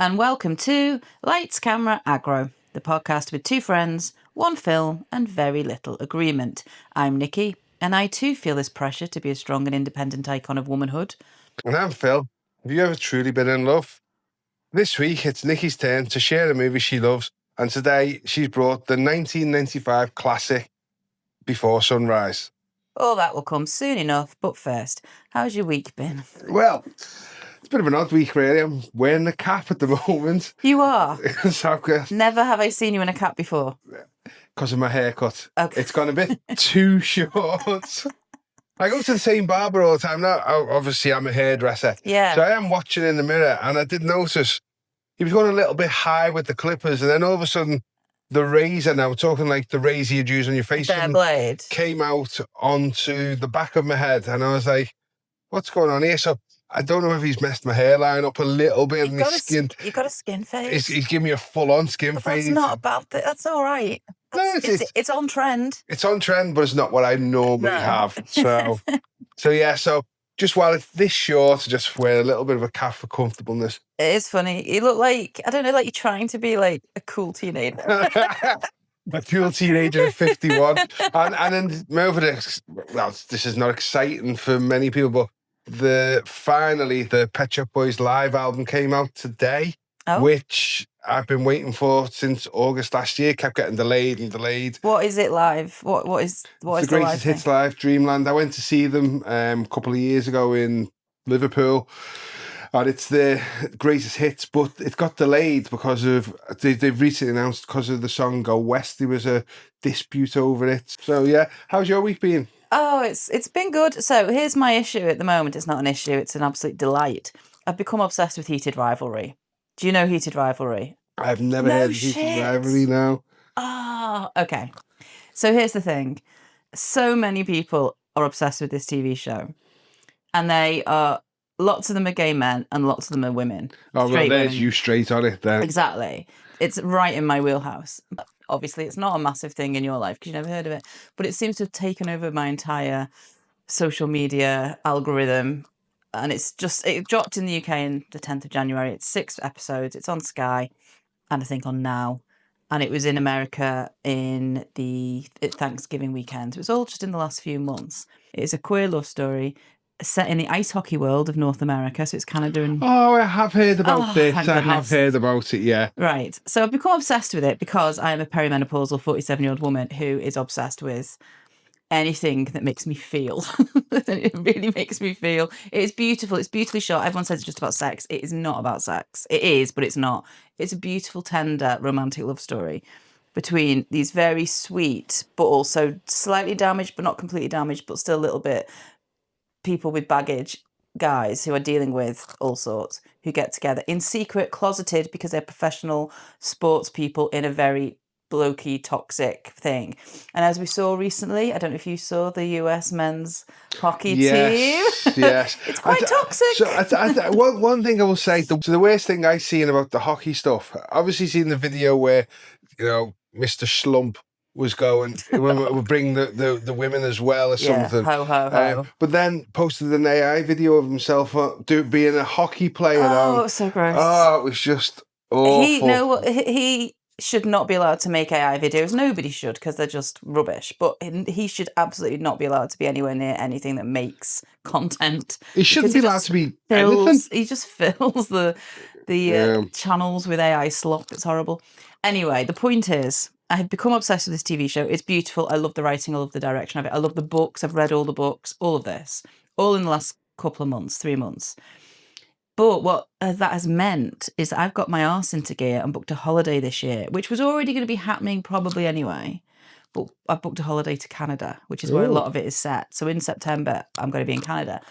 and welcome to Lights, Camera, Aggro, the podcast with two friends, one film, and very little agreement. I'm Nicky, and I too feel this pressure to be a strong and independent icon of womanhood. And I'm Phil. Have you ever truly been in love? This week, it's Nicky's turn to share a movie she loves, and today she's brought the 1995 classic Before Sunrise. Oh, that will come soon enough, but first, how's your week been? Well, it's a bit of an odd week, really. I'm wearing a cap at the moment. You are? So Never have I seen you in a cap before. Because of my haircut. Okay. It's gone a bit too short. I go to the same barber all the time now. Obviously, I'm a hairdresser. Yeah. So I am watching in the mirror, and I did notice he was going a little bit high with the clippers, and then all of a sudden, the razor, now we're talking like the razor you'd use on your face, Their blade came out onto the back of my head, and I was like, what's going on here? So I don't know if he's messed my hairline up a little bit, and his skin. You've got a skin fade. He's giving me a full-on skin But fade. that's not about that. That's all right. It's on trend. It's on trend, but it's not what I normally have. So yeah, so just while it's this short, just wear a little bit of a cap for comfortableness. It is funny. You look like, I don't know, like you're trying to be like a cool teenager. A cool teenager at 51. And then over this, well, this is not exciting for many people, but finally the Pet Shop Boys live album came out today, which I've been waiting for since August last year. Kept getting delayed and delayed. What is it live? What is the Greatest Hits Live, Dreamland. I went to see them a couple of years ago in Liverpool, and it's the greatest hits, but it got delayed because of they've recently announced because of the song Go West. There was a dispute over it. So yeah, how's your week been? Oh, it's been good. So here's my issue at the moment. It's not an issue. It's an absolute delight. I've become obsessed with Heated Rivalry. Do you know Heated Rivalry? I've never heard of Heated Rivalry now. Oh, okay. So here's the thing. So many people are obsessed with this TV show. And lots of them are gay men and lots of them are women. Oh, well, there's you straight on it then. Exactly. It's right in my wheelhouse. Obviously, it's not a massive thing in your life because you've never heard of it. But it seems to have taken over my entire social media algorithm. And it dropped in the UK on the 10th of January. It's 6 episodes. It's on Sky and I think on Now. And it was in America in the Thanksgiving weekend. It was all just in the last few months. It is a queer love story set in the ice hockey world of North America. So it's Canada and... Oh, I have heard about this. I have heard about it, yeah. Right. So I've become obsessed with it because I am a perimenopausal 47-year-old woman who is obsessed with anything that makes me feel. It really makes me feel. It is beautiful. It's beautifully shot. Everyone says it's just about sex. It is not about sex. It is, but it's not. It's a beautiful, tender, romantic love story between these very sweet, but also slightly damaged, but not completely damaged, but still a little bit people with baggage, guys who are dealing with all sorts, who get together in secret, closeted because they're professional sports people in a very blokey, toxic thing. And as we saw recently, I don't know if you saw the US men's hockey team. Yes. It's quite toxic. So one thing I will say, the worst thing I've seen about the hockey stuff, obviously seen the video where, Mr. Slump was going, we'll bring the women as well or something. Ho, ho, ho. But then posted an AI video of himself being a hockey player. Oh, it was so gross. Oh, it was just awful. He should not be allowed to make AI videos. Nobody should, because they're just rubbish. But he should absolutely not be allowed to be anywhere near anything that makes content. He shouldn't be allowed to be anything. He just fills the channels with AI slop. It's horrible. Anyway, the point is, I have become obsessed with this TV show. It's beautiful. I love the writing. I love the direction of it. I love the books. I've read all the books, all of this, all in the last couple of months, 3 months. But what that has meant is that I've got my arse into gear and booked a holiday this year, which was already going to be happening probably anyway. But I've booked a holiday to Canada, which is where a lot of it is set. So in September, I'm going to be in Canada.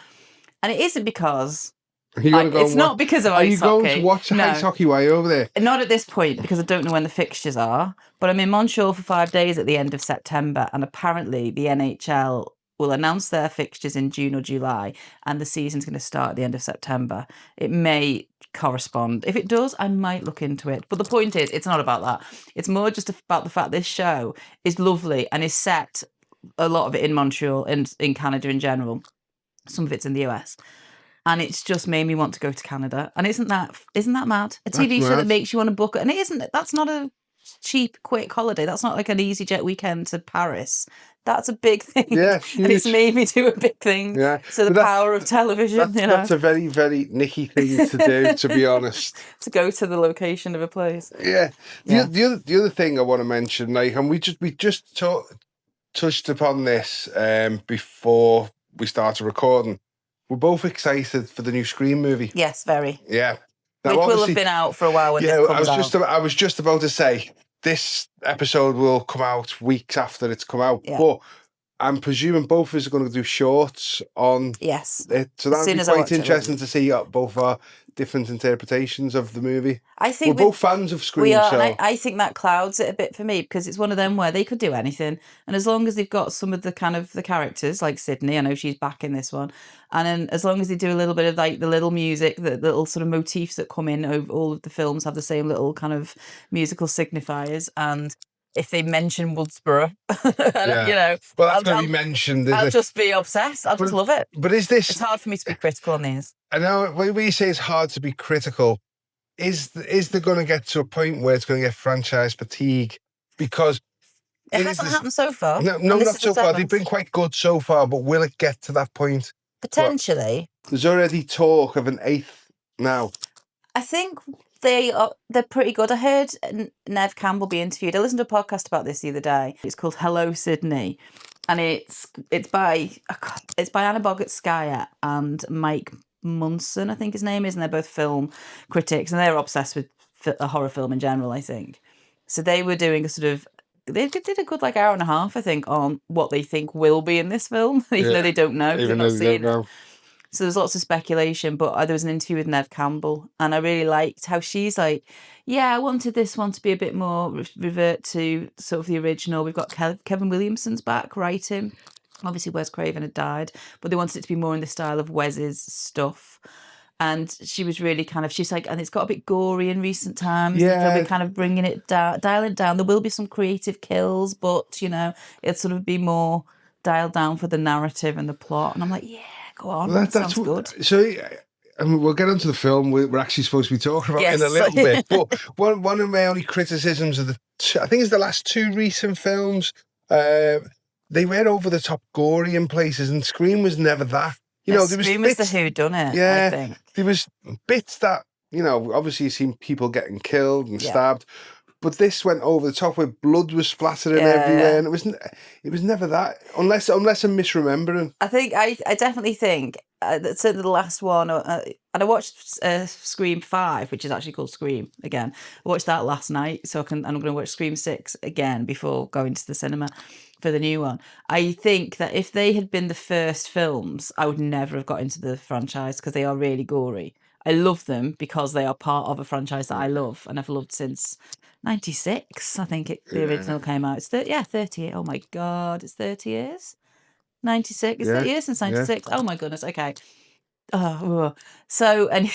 And it isn't because... it's not because of ice hockey. Are you going to watch ice hockey while you're over there? Not at this point, because I don't know when the fixtures are. But I'm in Montreal for 5 days at the end of September. And apparently the NHL will announce their fixtures in June or July, and the season's going to start at the end of September. It may correspond. If it does, I might look into it. But the point is, it's not about that. It's more just about the fact this show is lovely and is set, a lot of it in Montreal and in Canada in general. Some of it's in the US. And it's just made me want to go to Canada. And isn't that mad? A TV show mad. that makes you want to book it. And that's not a cheap, quick holiday. That's not like an EasyJet weekend to Paris. That's a big thing. Yeah, and it's huge. made me do a big thing. Yeah. So the But power of television, That's a very, very Nicky thing to do, to be honest. to go to the location of a place. Yeah. The other thing I want to mention, like, and we just touched upon this before we started recording. We're both excited for the new Scream movie. Yes, very. Yeah. Which will have been out for a while when this comes out. I was just about to say, this episode will come out weeks after it's come out. Yeah. But I'm presuming both of us are going to do shorts on Yes. it. So that would be quite interesting to see both our different interpretations of the movie. I think we're both fans of Scream. We are, so. and I think that clouds it a bit for me because it's one of them where they could do anything. And as long as they've got some of the kind of the characters, like Sydney, I know she's back in this one. And then as long as they do a little bit of like the little music, the little sort of motifs that come in over all of the films have the same little kind of musical signifiers. And if they mention Woodsboro, you know, well, that's going to be mentioned. I'll just be obsessed. I'll just love it. But is this? It's hard for me to be critical on these. I know when you say it's hard to be critical, is there going to get to a point where it's going to get franchise fatigue? Because it hasn't happened so far. No, not so far. They've been quite good so far, but will it get to that point? Potentially. There's already talk of an 8th now. I think they're pretty good. I heard Neve Campbell be interviewed. I listened to a podcast about this the other day. It's called Hello Sydney, and it's by Anna Boggart-Skyer and Mike Munson, I think his name is, and they're both film critics, and they're obsessed with a horror film in general, I think. So they were doing they did a good like hour and a half, I think, on what they think will be in this film, even though they don't know. Even though they don't know. So there's lots of speculation, but there was an interview with Neve Campbell, and I really liked how she's like, yeah, I wanted this one to be a bit more revert to sort of the original. We've got Kevin Williamson's back writing. Obviously, Wes Craven had died, but they wanted it to be more in the style of Wes's stuff. And she was really she's like, and it's got a bit gory in recent times. Yeah. So we're kind of bringing it down, dialing it down. There will be some creative kills, but, you know, it'll sort of be more dialed down for the narrative and the plot. And I'm like, yeah, go on. Well, that sounds good. So, I mean, we'll get onto the film we're actually supposed to be talking about in a little bit. But one of my only criticisms of I think it's the last 2 recent films, they were over the top gory in places, and Scream was never that. You know, there was Scream was the whodunit, yeah, I think. There was bits that, you know, obviously you've seen people getting killed and stabbed, but this went over the top where blood was splattering everywhere, and it was never that, unless I'm misremembering. I think I definitely think that's the last one, and I watched Scream 5, which is actually called Scream again. I watched that last night, so I'm going to watch Scream 6 again before going to the cinema for the new one. I think that if they had been the first films, I would never have got into the franchise because they are really gory. I love them because they are part of a franchise that I love and I've loved since 96. I think the original came out. It's 30. Oh my God, it's 30 years. 96. It's 30 years since 96. Oh my goodness. Okay. So, and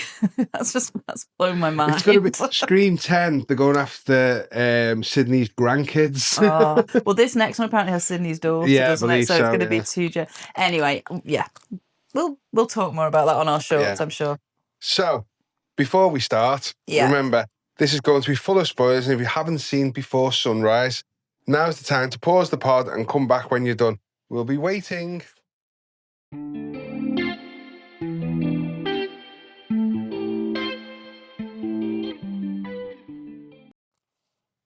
that's blown my mind. It's going to be Scream 10. They're going after Sydney's grandkids. Well, this next one apparently has Sydney's daughter, doesn't it? So it's going to be 2. Anyway, yeah, we'll talk more about that on our shorts, I'm sure. So, before we start, remember, this is going to be full of spoilers, and if you haven't seen Before Sunrise, now's the time to pause the pod and come back when you're done. We'll be waiting.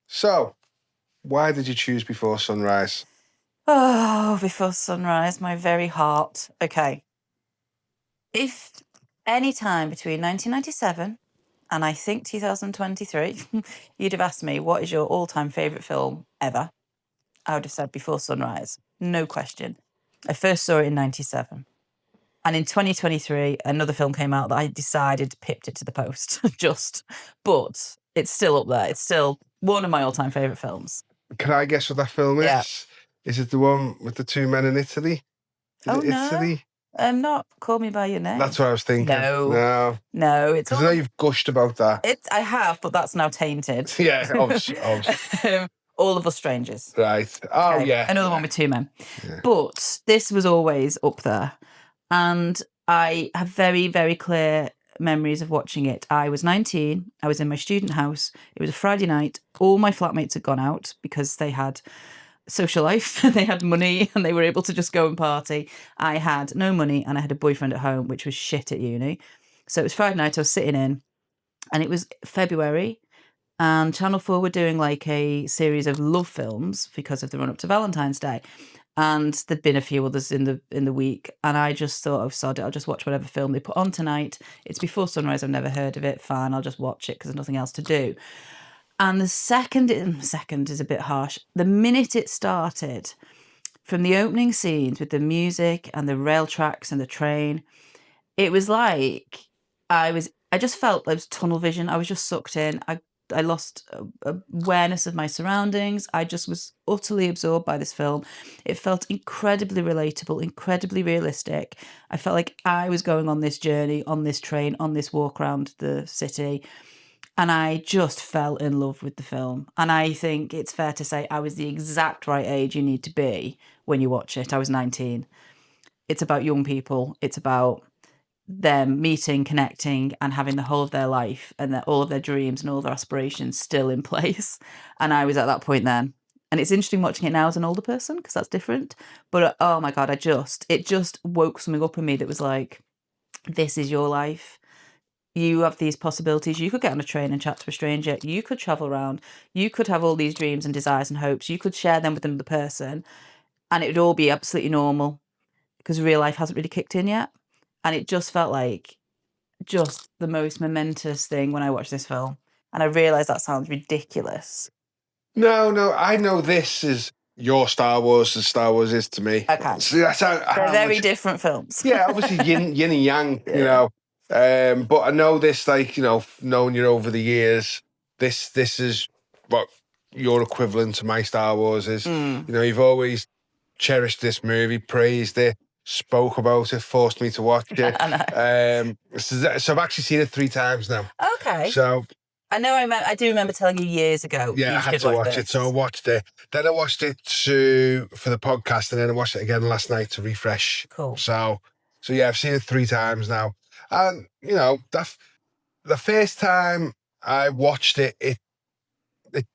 So, why did you choose Before Sunrise? Oh, Before Sunrise, my very heart. Okay. If any time between 1997 and I think 2023, you'd have asked me, what is your all-time favourite film ever? I would have said Before Sunrise. No question. I first saw it in 97. And in 2023, another film came out that I decided pipped it to the post. But it's still up there. It's still one of my all-time favourite films. Can I guess what that film is? Yeah. Is it the one with the 2 men in Italy? No. Italy? Not Call Me By Your Name. That's what I was thinking. No. It's because I know you've gushed about that. I have, but that's now tainted. Yeah, obviously. All of Us Strangers. Right. Oh, yeah. Another one with 2 men. Yeah. But this was always up there. And I have very, very clear memories of watching it. I was 19. I was in my student house. It was a Friday night. All my flatmates had gone out because they had social life. They had money and they were able to just go and party. I had no money and I had a boyfriend at home, which was shit at uni. So it was Friday night. I was sitting in, and it was February. And Channel 4 were doing like a series of love films because of the run up to Valentine's Day. And there'd been a few others in the week. And I just thought, oh, sod it, I'll just watch whatever film they put on tonight. It's before sunrise, I've never heard of it. Fine, I'll just watch it because there's nothing else to do. And the second is a bit harsh. The minute it started, from the opening scenes with the music and the rail tracks and the train, it was like I just felt there was tunnel vision. I was just sucked in. I lost awareness of my surroundings. I just was utterly absorbed by this film. It felt incredibly relatable, incredibly realistic. I felt like I was going on this journey, on this train, on this walk around the city. And I just fell in love with the film. And I think it's fair to say I was the exact right age you need to be when you watch it. I was 19. It's about young people. It's about them meeting, connecting, and having the whole of their life and all of their dreams and all their aspirations still in place. And I was at that point then. And it's interesting watching it now as an older person because that's different. But oh my God, it just woke something up in me that was like, this is your life. You have these possibilities. You could get on a train and chat to a stranger. You could travel around. You could have all these dreams and desires and hopes. You could share them with another person and it would all be absolutely normal because real life hasn't really kicked in yet. And it just felt like just the most momentous thing when I watched this film. And I realise that sounds ridiculous. No, I know this is your Star Wars as Star Wars is to me. Okay. So that's how They're very much, different films. yeah, obviously yin and yang, you know. But I know this, like, you know, knowing you over the years, this is what your equivalent to my Star Wars is. You know, you've always cherished this movie, praised it, spoke about it, forced me to watch it. I know. So I've actually seen it 3 times now. Okay. So I know. I do remember telling you years ago. yeah, I had to watch it, so I watched it. Then I watched it for the podcast, and then I watched it again last night to refresh. Cool. So yeah, I've seen it 3 times now, and you know the first time I watched it, it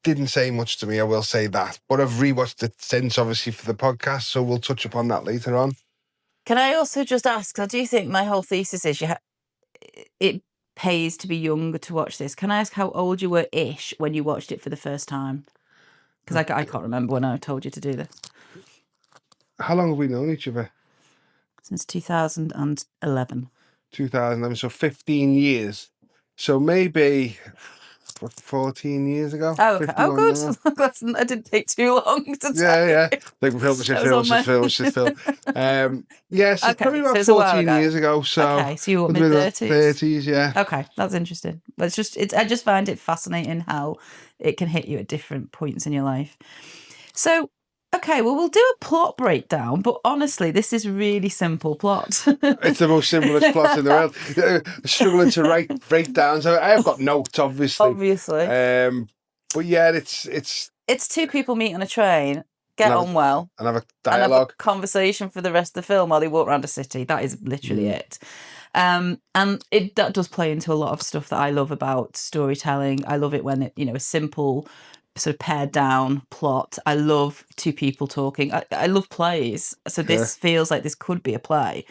didn't say much to me. I will say that, but I've rewatched it since, obviously for the podcast, so we'll touch upon that later on. Can I also just ask? I do think my whole thesis is it pays to be younger to watch this. Can I ask how old you were ish when you watched it for the first time? Because I can't remember when I told you to do this. How long have we known each other? Since 2011. 2011, so 15 years. So maybe 14 years ago. Oh, okay. Oh, good. Now. I didn't take too long to tell Yeah. you. Like film. Yeah, so Okay, probably about so it's a while 14 ago. years ago. So Okay, so you were mid-30s? 30s, yeah. Okay, that's interesting. But I just find it fascinating how it can hit you at different points in your life. So, okay, well, we'll do a plot breakdown, but honestly, this is really simple plot. It's the most simplest plot in the world. Struggling to write breakdowns. I have got notes, obviously. Obviously. But yeah, it's 2 people meet on a train, get on well, and have a and have dialogue. a conversation for the rest of the film while they walk around a city. That is literally it. And that does play into a lot of stuff that I love about storytelling. I love it when it, a simple sort of pared down plot. I love 2 people talking. I love plays. So this feels like this could be a play.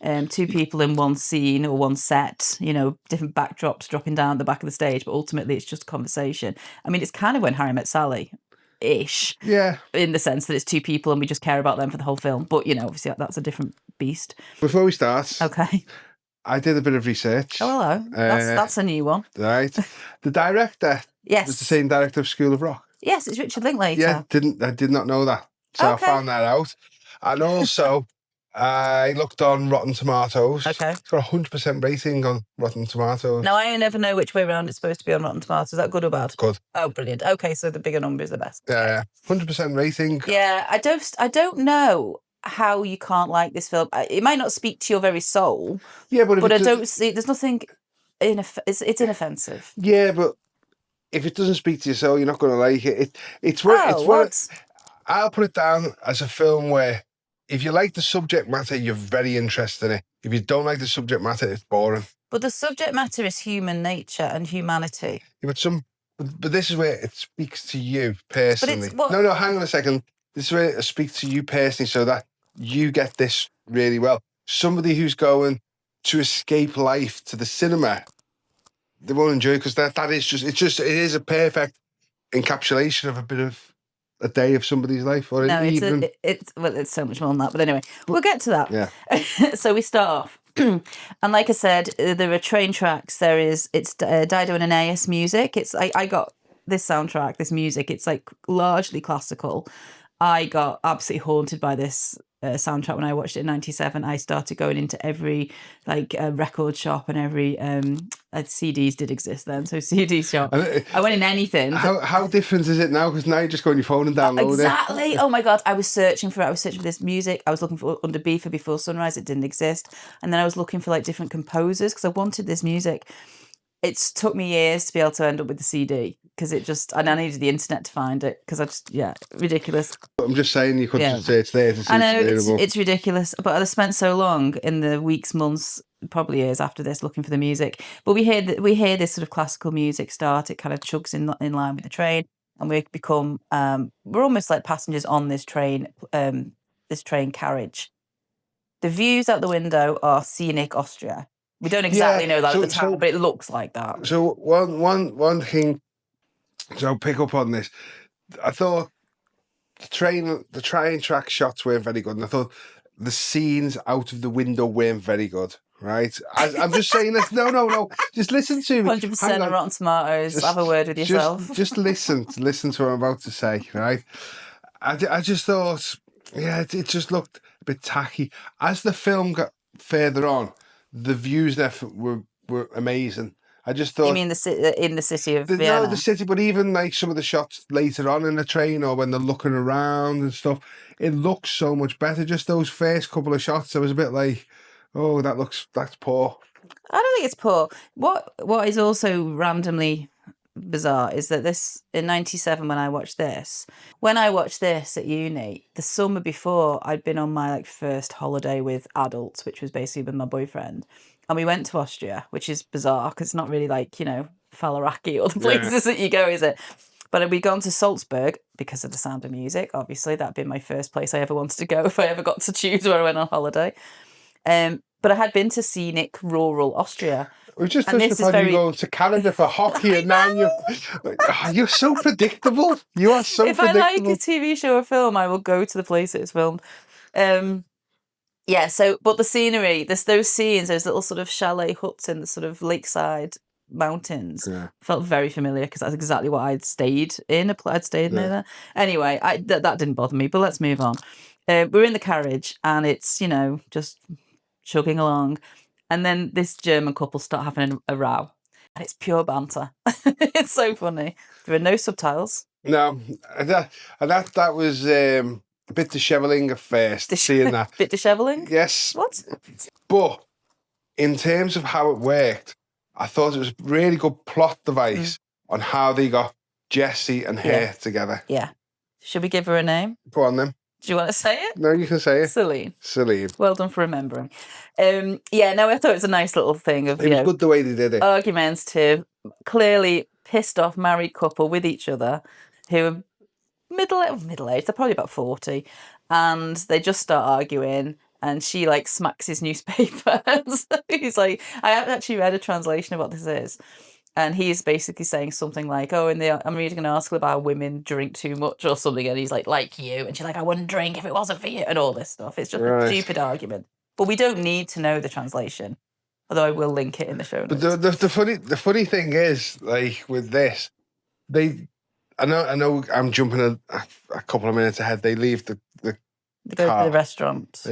2 people in one scene or one set, different backdrops dropping down at the back of the stage, but ultimately it's just a conversation. I mean, it's kind of when Harry Met Sally-ish. Yeah. In the sense that it's 2 people and we just care about them for the whole film. But, obviously that's a different beast. Before we start, okay, I did a bit of research. Oh, hello. That's a new one. Right. The director Yes. was the same director of School of Rock. Yes, it's Richard Linklater. Yeah, I did not know that. So Okay. I found that out. And also, I looked on Rotten Tomatoes. Okay. It's got a 100% rating on Rotten Tomatoes. Now, I never know which way around it's supposed to be on Rotten Tomatoes. Is that good or bad? Good. Oh, brilliant. Okay, so the bigger number is the best. Yeah. 100% rating. Yeah, I don't know how you can't like this film. It might not speak to your very soul. Yeah, but I don't see. There's nothing. It's inoffensive. Yeah, but if it doesn't speak to your soul, you're not going to like it. I'll put it down as a film where if you like the subject matter, you're very interested in it. If you don't like the subject matter, it's boring. But the subject matter is human nature and humanity. Yeah, but this is where it speaks to you personally. No, hang on a second. This is where it speaks to you personally, so that you get this really well. Somebody who's going to escape life to the cinema, they won't enjoy it because that is a perfect encapsulation of a bit of a day of somebody's life or an evening. It's so much more than that. But anyway, we'll get to that. Yeah. So we start off. And like I said, there are train tracks. It's Dido and Aeneas music. I got this soundtrack, this music. It's like largely classical. I got absolutely haunted by this soundtrack when I watched it in '97. I started going into every record shop and every CDs did exist then. So CD shop. I went in anything. How different is it now? Because now you just go on your phone and download it. Exactly. Oh my God. I was searching for this music. I was looking for Under B for Before Sunrise. It didn't exist. And then I was looking for like different composers because I wanted this music. It's took me years to be able to end up with the CD because and I needed the internet to find it because ridiculous. I'm just saying you couldn't just say it's there. I know it's ridiculous, but I spent so long in the weeks, months, probably years after this looking for the music. But we hear this sort of classical music start. It kind of chugs in line with the train, and we become we're almost like passengers on this train carriage. The views out the window are scenic Austria. We don't exactly know that at the time, but it looks like that. So one thing, so I'll pick up on this. I thought the train track shots weren't very good, and I thought the scenes out of the window weren't very good. Right? I'm just saying this. No. Just listen to me. 100% Rotten Tomatoes. Have a word with yourself. Just listen to what I'm about to say. Right? I just thought, it just looked a bit tacky. As the film got further on, the views there were amazing. I just thought... You mean in the city of Vienna? No, the city, but even like some of the shots later on in the train or when they're looking around and stuff, it looks so much better. Just those first couple of shots, I was a bit like, oh, that's poor. I don't think it's poor. What is also randomly bizarre is that this, in '97 when I watched this at uni, the summer before I'd been on my first holiday with adults, which was basically with my boyfriend, and we went to Austria, which is bizarre because it's not really Falaraki or the places that you go, is it? But we'd gone to Salzburg because of the Sound of Music. Obviously that'd been my first place I ever wanted to go if I ever got to choose where I went on holiday. But I had been to scenic rural Austria. We've just touched upon you going to Canada for hockey, and now you're so predictable. You are so predictable. If I like a TV show or film, I will go to the place it's filmed. But the scenery, there's those scenes, those little sort of chalet huts in the sort of lakeside mountains, felt very familiar because that's exactly what I'd stayed in. I'd stayed near there. Anyway, that didn't bother me, but let's move on. We're in the carriage and it's, just chugging along. And then this German couple start having a row. And it's pure banter. It's so funny. There are no subtitles. No. And that was a bit disheveling at first, seeing that. Bit disheveling? Yes. What? But in terms of how it worked, I thought it was a really good plot device on how they got Jessie and her together. Yeah. Should we give her a name? Go on then. Do you want to say it? No, you can say it. Celine. Well done for remembering. I thought it was a nice little thing of, it was good the way they did it. Argumentative, clearly pissed off married couple with each other who are middle-aged, they're probably about 40, and they just start arguing, and she smacks his newspaper. He's like, I haven't actually read a translation of what this is. And he's basically saying something like, I'm reading an article about women drink too much or something. And he's like you. And she's like, I wouldn't drink if it wasn't for you. And all this stuff. It's just a stupid argument. But we don't need to know the translation. Although I will link it in the show notes. But the funny thing is, with this, I know I'm jumping a couple of minutes ahead. They leave the they go to the restaurant,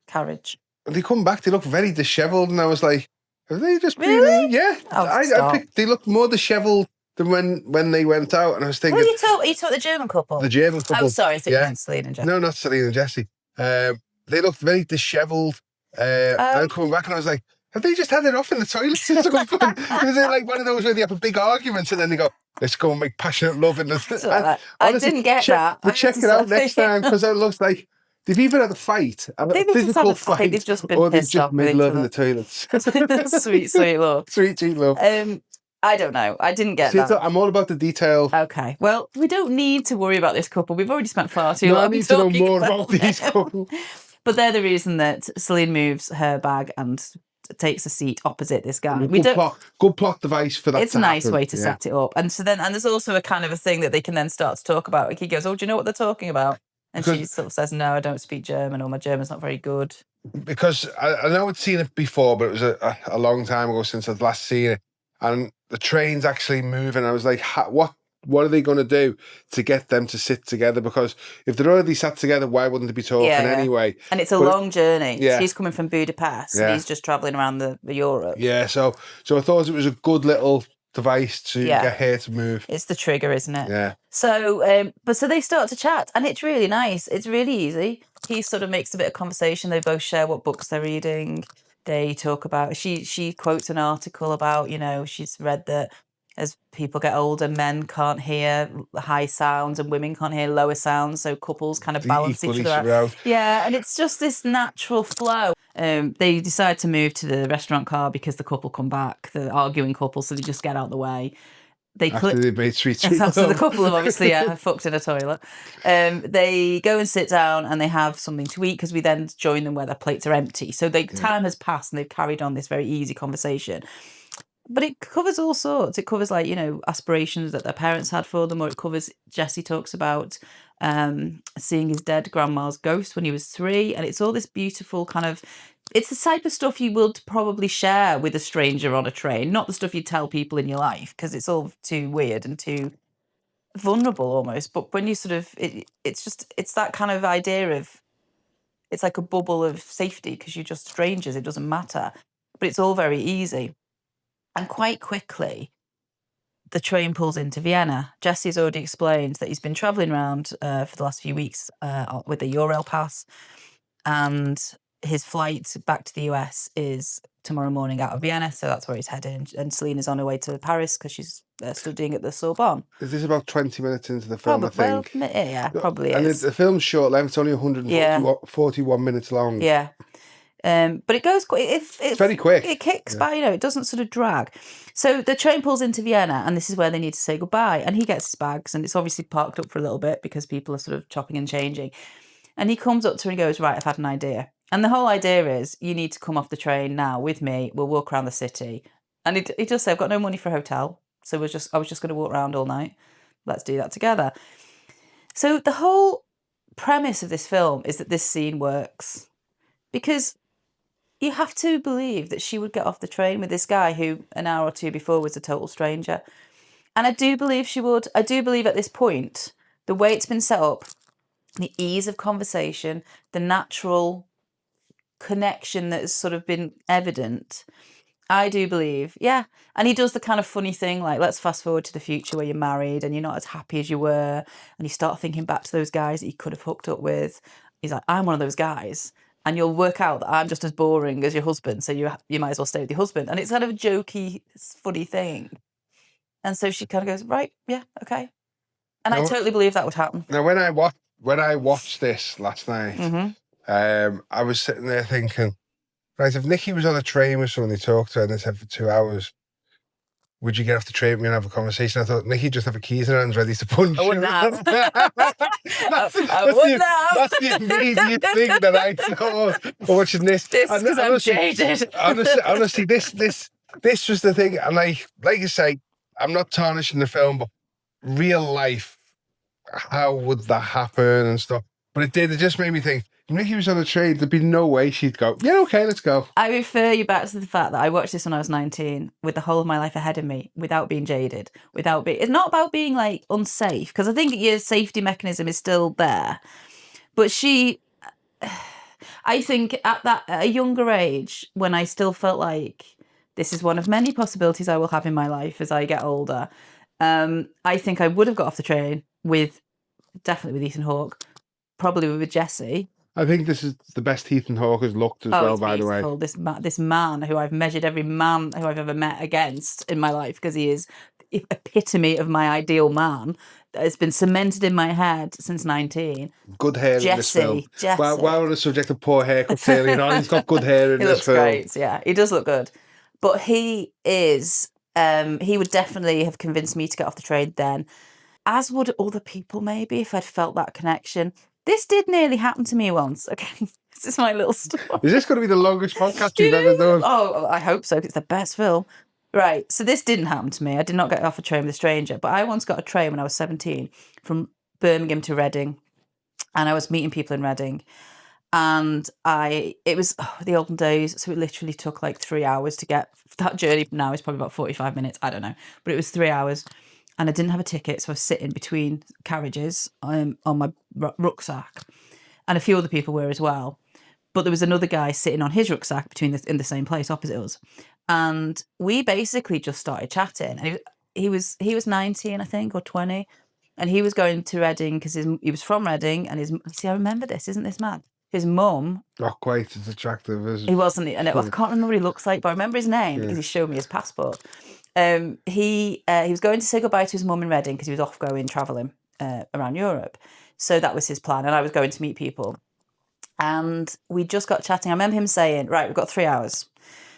carriage. And they come back, they look very dishevelled. And I was like, have they just been... Really? Yeah. I picked, they looked more dishevelled than when they went out. And I was thinking... Well, you talked the German couple? The German couple. Oh, sorry. I thought you meant Celine and Jessie. No, not Celine and Jessie. They looked very dishevelled. And coming back and I was like, have they just had it off in the toilet? Is it one of those where they have a big argument and then they go, let's go and make passionate love? I didn't get that. But check it out next time because it looks like They've either had a fight, a They've just physical had a fight. fight, They've just been or they've pissed just off with made each love in other. the toilets. Sweet, sweet love. Sweet, sweet love. I don't know. I didn't get See, that. I'm all about the detail. Okay. Well, we don't need to worry about this couple. We've already spent far too No, long I need to know talking more about these them. couple. But they're the reason that Celine moves her bag and takes a seat opposite this guy. Good plot device for that. It's a nice way to set it up. And so then, and there's also a kind of a thing that they can then start to talk about. Like he goes, "Oh, do you know what they're talking about?" And she sort of says, "No, I don't speak German, or my German's not very good." Because I know I'd seen it before, but it was a long time ago since I'd last seen it. And the train's actually moving. I was like, what are they going to do to get them to sit together? Because if they're already sat together, why wouldn't they be talking anyway? And it's a long journey. Yeah. She's coming from Budapest, and he's just travelling around the Europe. Yeah, so I thought it was a good little device to get her to move. It's the trigger, isn't it? Yeah. So, so they start to chat, and it's really nice. It's really easy. He sort of makes a bit of conversation. They both share what books they're reading. They talk about, she quotes an article about, she's read that as people get older, men can't hear high sounds and women can't hear lower sounds. So couples kind of balance each other out. Yeah, and it's just this natural flow. They decide to move to the restaurant car because the couple come back, the arguing couple, so they just get out the way. After they made sweet so the couple have obviously fucked in a toilet. They go and sit down and they have something to eat because we then join them where their plates are empty. So time has passed and they've carried on this very easy conversation. But it covers all sorts. It covers aspirations that their parents had for them, or it covers, Jesse talks about seeing his dead grandma's ghost when he was 3. And it's all this beautiful kind of, it's the type of stuff you would probably share with a stranger on a train, not the stuff you tell people in your life, because it's all too weird and too vulnerable almost. But when you sort of, it's that kind of idea of, it's like a bubble of safety because you're just strangers, it doesn't matter. But it's all very easy. And quite quickly, the train pulls into Vienna. Jesse's already explained that he's been travelling around for the last few weeks with the Eurail pass, and his flight back to the US is tomorrow morning out of Vienna, so that's where he's heading. And Celine is on her way to Paris because she's studying at the Sorbonne. Is this about 20 minutes into the film, I think? Well, yeah, probably and is. The film's short length, it's only 141 minutes long. Yeah. But it goes it's very quick. It kicks by, it doesn't sort of drag. So the train pulls into Vienna, and this is where they need to say goodbye. And he gets his bags, and it's obviously parked up for a little bit because people are sort of chopping and changing. And he comes up to her and goes, "Right, I've had an idea." And the whole idea is, you need to come off the train now with me. We'll walk around the city. And he does say, "I've got no money for a hotel, so I was just going to walk around all night. Let's do that together." So the whole premise of this film is that this scene works because you have to believe that she would get off the train with this guy who an hour or two before was a total stranger. And I do believe she would. I do believe at this point, the way it's been set up, the ease of conversation, the natural connection that has sort of been evident, I do believe, yeah. And he does the kind of funny thing, like, let's fast forward to the future where you're married and you're not as happy as you were. And you start thinking back to those guys that you could have hooked up with. He's like, I'm one of those guys. And you'll work out that I'm just as boring as your husband, so you might as well stay with your husband. And it's kind of a jokey, funny thing. And so she kind of goes, right, yeah, okay. And I totally believe that would happen. Now, when I watched this last night, I was sitting there thinking, right, if Nicky was on a train with someone, they talked to her and they said for 2 hours, would you get off the train with me and have a conversation? I thought, Nicky just have a keys in her hands ready to punch you. I wouldn't have. That's the immediate thing that I thought watching this. This is because I'm jaded. honestly, this was the thing. And like you say, I'm not tarnishing the film, but real life, how would that happen and stuff? But it did. It just made me think, if Nicky was on a train, there'd be no way she'd go, yeah, okay, let's go. I refer you back to the fact that I watched this when I was 19 with the whole of my life ahead of me without being jaded, it's not about being like unsafe, because I think your safety mechanism is still there. But I think at a younger age, when I still felt like this is one of many possibilities I will have in my life as I get older, I think I would have got off the train definitely with Ethan Hawke, probably with Jesse. I think this is the best Ethan Hawke has looked as well, by the way. This man who I've measured every man who I've ever met against in my life, because he is epitome of my ideal man that has been cemented in my head since 19. Good hair in this film. Jesse. While we're on the subject of poor haircuts earlier on, he's got good hair in this film. He looks great, yeah. He does look good. But he is, he would definitely have convinced me to get off the train then, as would other people maybe, if I'd felt that connection. This did nearly happen to me once, okay? This is my little story. Is this going to be the longest podcast you've ever done? Oh, I hope so, 'cause it's the best film. Right, so this didn't happen to me. I did not get off a train with a stranger, but I once got a train when I was 17 from Birmingham to Reading, and I was meeting people in Reading, and it was the olden days, so it literally took like 3 hours to get. That journey now is probably about 45 minutes, I don't know, but it was 3 hours, and I didn't have a ticket, so I was sitting between carriages on my rucksack, and a few other people were as well. But there was another guy sitting on his rucksack in the same place opposite us. And we basically just started chatting. And he was 19, I think, or 20. And he was going to Reading because he was from Reading. And see, I remember this, isn't this mad? His mum. Not quite as attractive as... He wasn't. And I can't remember what he looks like, but I remember his name because he showed me his passport. He was going to say goodbye to his mum in Reading because he was off going travelling around Europe. So that was his plan. And I was going to meet people. And we just got chatting. I remember him saying, right, we've got 3 hours.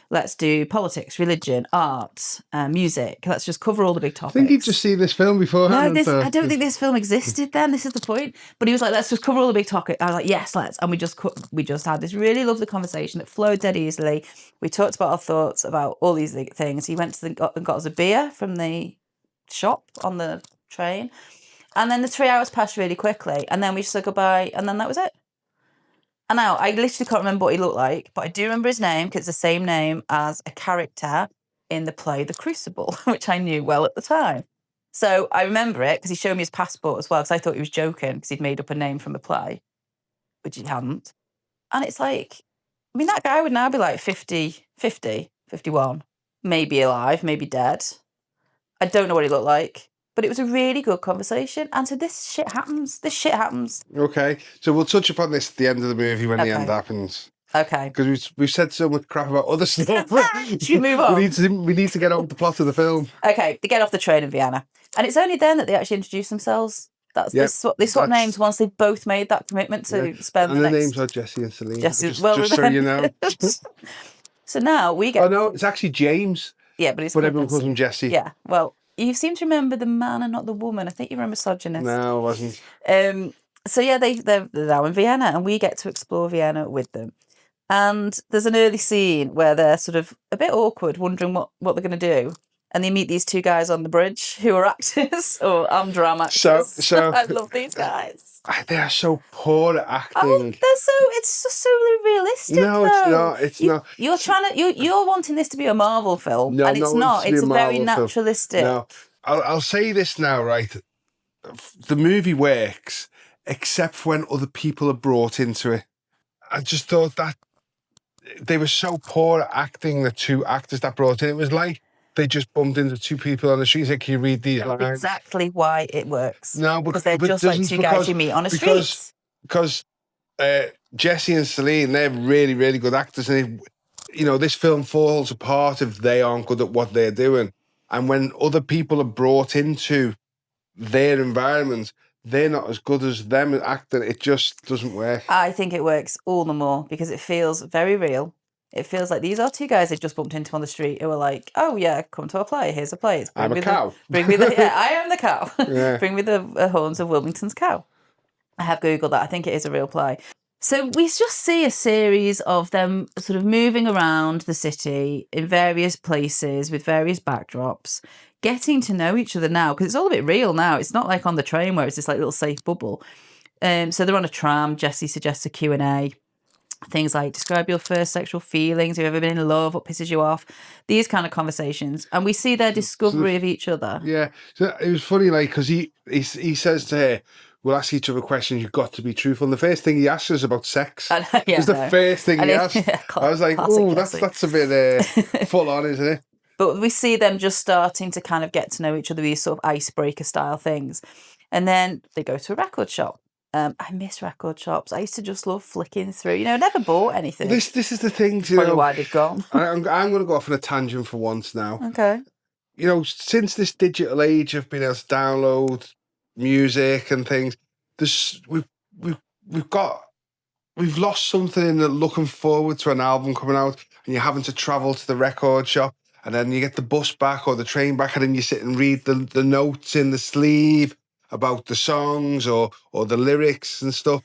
Let's do politics, religion, art, music. Let's just cover all the big topics. I think he'd just seen this film beforehand. No, I don't think this film existed then. This is the point. But he was like, let's just cover all the big topics. I was like, yes, let's. And we just had this really lovely conversation that flowed dead easily. We talked about our thoughts about all these things. He went and got us a beer from the shop on the train. And then the 3 hours passed really quickly. And then we just said goodbye. And then that was it. And now, I literally can't remember what he looked like, but I do remember his name because it's the same name as a character in the play The Crucible, which I knew well at the time. So I remember it because he showed me his passport as well, because I thought he was joking because he'd made up a name from the play, which he hadn't. And it's like, I mean, that guy would now be like 50, 51, maybe alive, maybe dead. I don't know what he looked like. But it was a really good conversation. And so this shit happens. Okay. So we'll touch upon this at the end of the movie when the end happens. Okay. Because we've said so much crap about other stuff. Should we move on? We need to get on with the plot of the film. Okay. They get off the train in Vienna. And it's only then that they actually introduce themselves. They swap names once they've both made that commitment to spend and the names are Jesse and Celine. Just so you know. So now we get... Oh, no, it's actually James. Yeah, but everyone calls him Jesse. Yeah, well... You seem to remember the man and not the woman. I think you were a misogynist. No, I wasn't. So yeah, they're now in Vienna, and we get to explore Vienna with them. And there's an early scene where they're sort of a bit awkward, wondering what they're going to do. And they meet these two guys on the bridge who are actors, or drama actors. So I love these guys. They are so poor at acting. Oh, it's just so realistic. No, it's not. You're wanting this to be a Marvel film, and it's not. It's a very naturalistic. No, I'll say this now, right? The movie works, except for when other people are brought into it. I just thought that they were so poor at acting, the two actors that brought in. It was like they just bumped into two people on the street and said, can you read these lines? That's exactly why it works. No, because they're just like two guys you meet on a street. Because Jesse and Celine, they're really, really good actors. And, this film falls apart if they aren't good at what they're doing. And when other people are brought into their environment, they're not as good as them at acting. It just doesn't work. I think it works all the more because it feels very real. It feels like these are two guys they've just bumped into on the street who are like, oh, yeah, come to a play. Here's a play. I'm a cow. I am the cow. Yeah. Bring me the horns of Wilmington's cow. I have Googled that. I think it is a real play. So we just see a series of them sort of moving around the city in various places with various backdrops, getting to know each other now, because it's all a bit real now. It's not like on the train where it's this like little safe bubble. So they're on a tram. Jesse suggests a Q&A. Things like, describe your first sexual feelings. Have you ever been in love? What pisses you off? These kind of conversations. And we see their discovery of each other. Yeah. So it was funny, like, because he says to her, we'll ask each other questions. You've got to be truthful. And the first thing he asks is about sex. It's the first thing he asked. I was like, oh, that's a bit full on, isn't it? But we see them just starting to kind of get to know each other, these sort of icebreaker style things. And then they go to a record shop. I miss record shops. I used to just love flicking through. I never bought anything. This is the thing. Probably why they've gone. I'm going to go off on a tangent for once now. Okay. since this digital age of being able to download music and things, we've lost something in the looking forward to an album coming out, and you're having to travel to the record shop, and then you get the bus back or the train back, and then you sit and read the notes in the sleeve about the songs or the lyrics and stuff.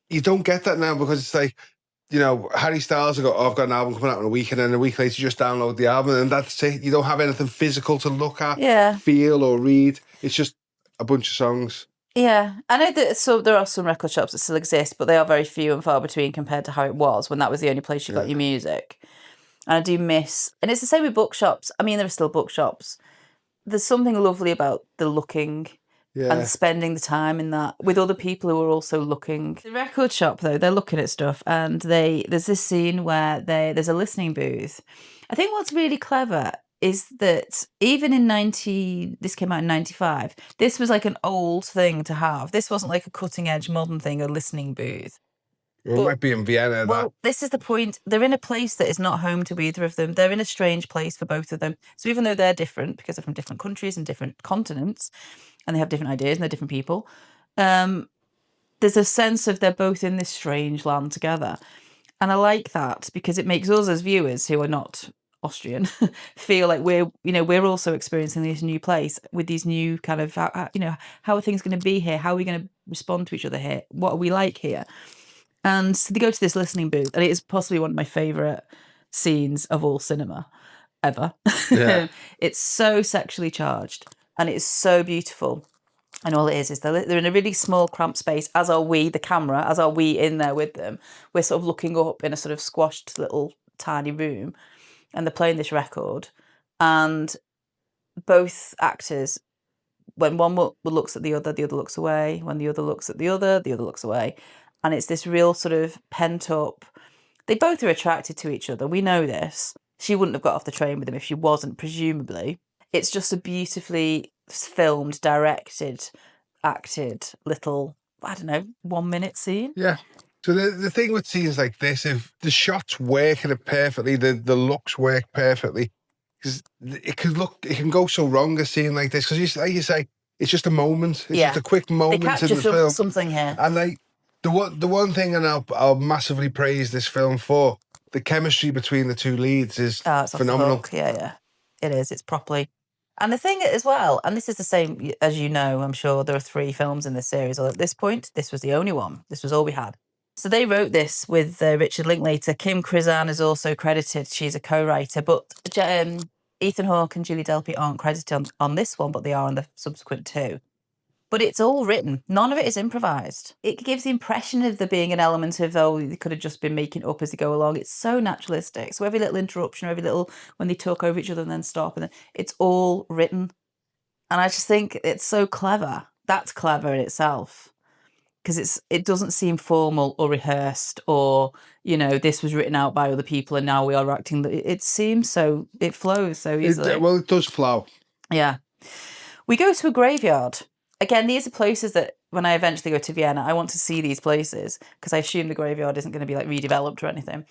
You don't get that now because it's like, Harry Styles will go, I've got an album coming out in a week, and then a week later you just download the album, and that's it. You don't have anything physical to look at, feel or read. It's just a bunch of songs. Yeah, I know that there are some record shops that still exist, but they are very few and far between compared to how it was when that was the only place you got your music. And I do miss, and it's the same with bookshops. I mean, there are still bookshops. There's something lovely about the looking and spending the time in that with other people who are also looking. The record shop, though, they're looking at stuff, and there's this scene where there's a listening booth. I think what's really clever is that even this came out in 95, this was like an old thing to have. This wasn't like a cutting edge modern thing, a listening booth. Well, it might be in Vienna. Well, this is the point. They're in a place that is not home to either of them. They're in a strange place for both of them. So even though they're different, because they're from different countries and different continents, and they have different ideas and they're different people, there's a sense of they're both in this strange land together. And I like that because it makes us as viewers who are not Austrian feel like we're also experiencing this new place with these new kind of, how are things going to be here? How are we going to respond to each other here? What are we like here? And so they go to this listening booth, and it is possibly one of my favourite scenes of all cinema ever. Yeah. It's so sexually charged, and it's so beautiful. And all it is they're in a really small, cramped space, as are we, the camera, as are we in there with them. We're sort of looking up in a sort of squashed little tiny room, and they're playing this record. And both actors, when one looks at the other looks away. When the other looks at the other looks away. And it's this real sort of pent up. They both are attracted to each other. We know this. She wouldn't have got off the train with him if she wasn't, presumably. It's just a beautifully filmed, directed, acted little, 1 minute scene. Yeah. So the thing with scenes like this, if the shots work in it perfectly, the looks work perfectly, because it can go so wrong a scene like this. Because like you say, it's just a moment. It's just a quick moment they in the film. Something here. And like the one thing, and I'll massively praise this film for, the chemistry between the two leads is phenomenal. Yeah, it is. It's properly. And the thing as well, and this is the same, as you know, I'm sure there are 3 films in this series, or at this point, this was the only one. This was all we had. So they wrote this with Richard Linklater. Kim Krizan is also credited. She's a co-writer. But Ethan Hawke and Julie Delpy aren't credited on this one, but they are on the subsequent 2. But it's all written. None of it is improvised. It gives the impression of there being an element of, they could have just been making it up as they go along. It's so naturalistic. So every little interruption, every little, when they talk over each other and then stop, and then it's all written. And I just think it's so clever. That's clever in itself. Because it doesn't seem formal or rehearsed or, this was written out by other people and now we are acting. It seems so, it flows so easily. It does flow. Yeah. We go to a graveyard. Again, these are places that when I eventually go to Vienna, I want to see these places because I assume the graveyard isn't going to be like redeveloped or anything.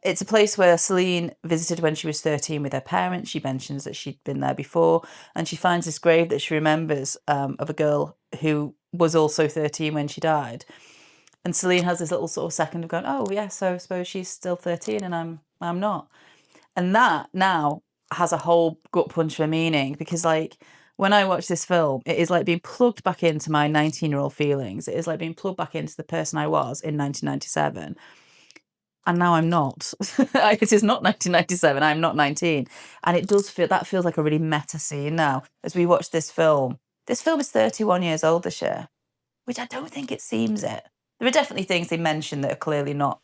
It's a place where Celine visited when she was 13 with her parents. She mentions that she'd been there before, and she finds this grave that she remembers of a girl who was also 13 when she died. And Celine has this little sort of second of going, oh yeah, so I suppose she's still 13 and I'm not. And that now has a whole gut punch for meaning because when I watch this film, it is like being plugged back into my 19-year-old feelings. It is like being plugged back into the person I was in 1997. And now I'm not. It is not 1997. I'm not 19. And it does feels like a really meta scene now as we watch this film. This film is 31 years old this year, which I don't think it seems it. There are definitely things they mention that are clearly not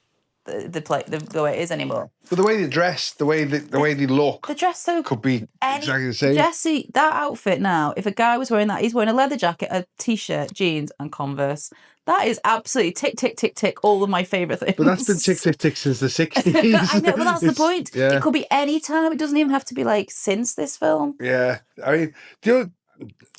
the way it is anymore. But the way they dress, the way they look, the dress could be exactly the same. Jesse, that outfit now, if a guy was wearing that, he's wearing a leather jacket, a t-shirt, jeans, and Converse. That is absolutely tick, tick, tick, tick, all of my favourite things. But that's been tick, tick, tick since the 60s. I know, but that's the point. Yeah. It could be any time. It doesn't even have to be since this film. Yeah. I mean,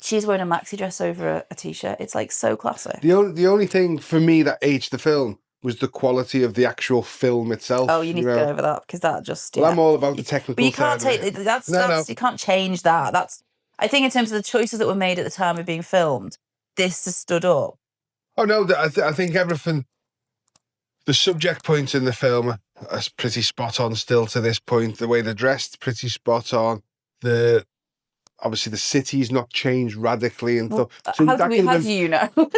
she's wearing a maxi dress over a t-shirt. It's so classic. The only thing for me that aged the film was the quality of the actual film itself. Oh, you need to go over that because that just. Well, I'm all about the technical. But you can't take that's you can't change that. That's I think in terms of the choices that were made at the time of being filmed, this has stood up. Oh no, I think everything. The subject points in the film are pretty spot on still to this point. The way they're dressed, pretty spot on. Obviously the city's not changed radically and stuff. So how do you know? Who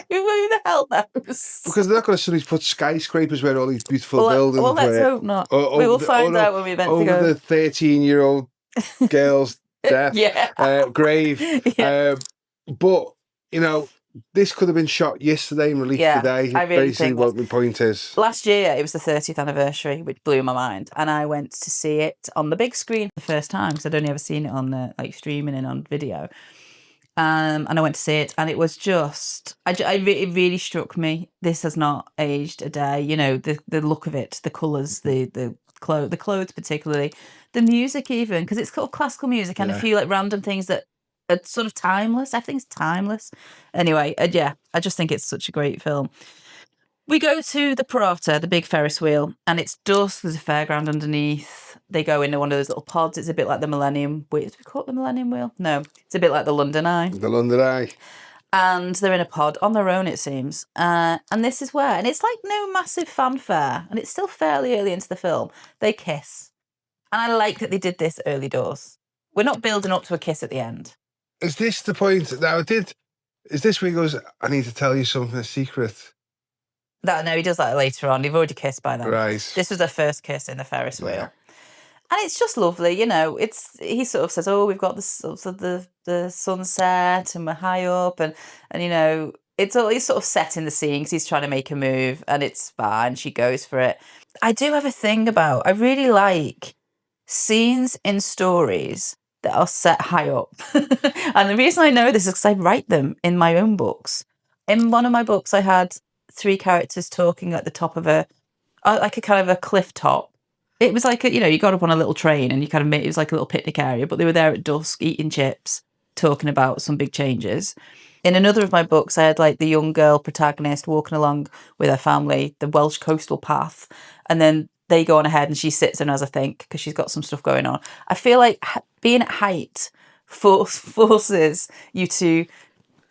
the hell knows? Because they're not going to suddenly put skyscrapers where all these beautiful buildings. Well, let's hope not. We will find out when we meant to go. Over the 13-year-old girl's death, grave. Yeah. But this could have been shot yesterday and released today. I really think what the point is. Last year, it was the 30th anniversary, which blew my mind. And I went to see it on the big screen for the first time, because I'd only ever seen it on the streaming and on video. And I went to see it, and it was just, it really struck me. This has not aged a day. The look of it, the colours, the clothes particularly, the music even, because it's called classical music, and a few random things that are sort of timeless. Everything's timeless. Anyway, I just think it's such a great film. We go to the Parata, the big Ferris wheel, and it's dusk. There's a fairground underneath. They go into one of those little pods. It's a bit like the Millennium Wheel. Did we call it the Millennium Wheel? No, it's a bit like the London Eye. The London Eye. And they're in a pod on their own, it seems. And this is where, and it's like no massive fanfare, and it's still fairly early into the film, they kiss. And I like that they did this early doors. We're not building up to a kiss at the end. Is this the point? Now, is this where he goes, I need to tell you something, a secret? No, he does that later on. They've already kissed by then. Right. This was their first kiss in the Ferris wheel. And it's just lovely, he sort of says, oh, we've got the sunset and we're high up and he's sort of setting the scene because he's trying to make a move, and it's fine. She goes for it. I do have a thing I really like scenes in stories that are set high up. And the reason I know this is because I write them in my own books. In one of my books, I had 3 characters talking at the top of a kind of a cliff top. It was like, you got up on a little train and it was like a little picnic area, but they were there at dusk eating chips, talking about some big changes. In another of my books, I had the young girl protagonist walking along with her family, the Welsh coastal path, and then they go on ahead and she sits and has a think because she's got some stuff going on. I feel like being at height forces you to,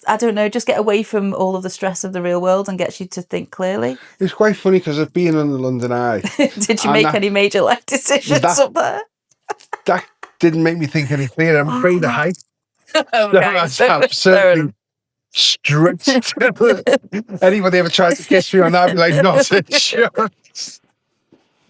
I don't know, just get away from all of the stress of the real world and gets you to think clearly. It's quite funny because of being on the London Eye. Did you make any major life decisions up there? That didn't make me think any clearer. I'm afraid of height. Okay. I'm certainly stretched. Anybody ever tried to kiss me on that, I'd be like, not a chance.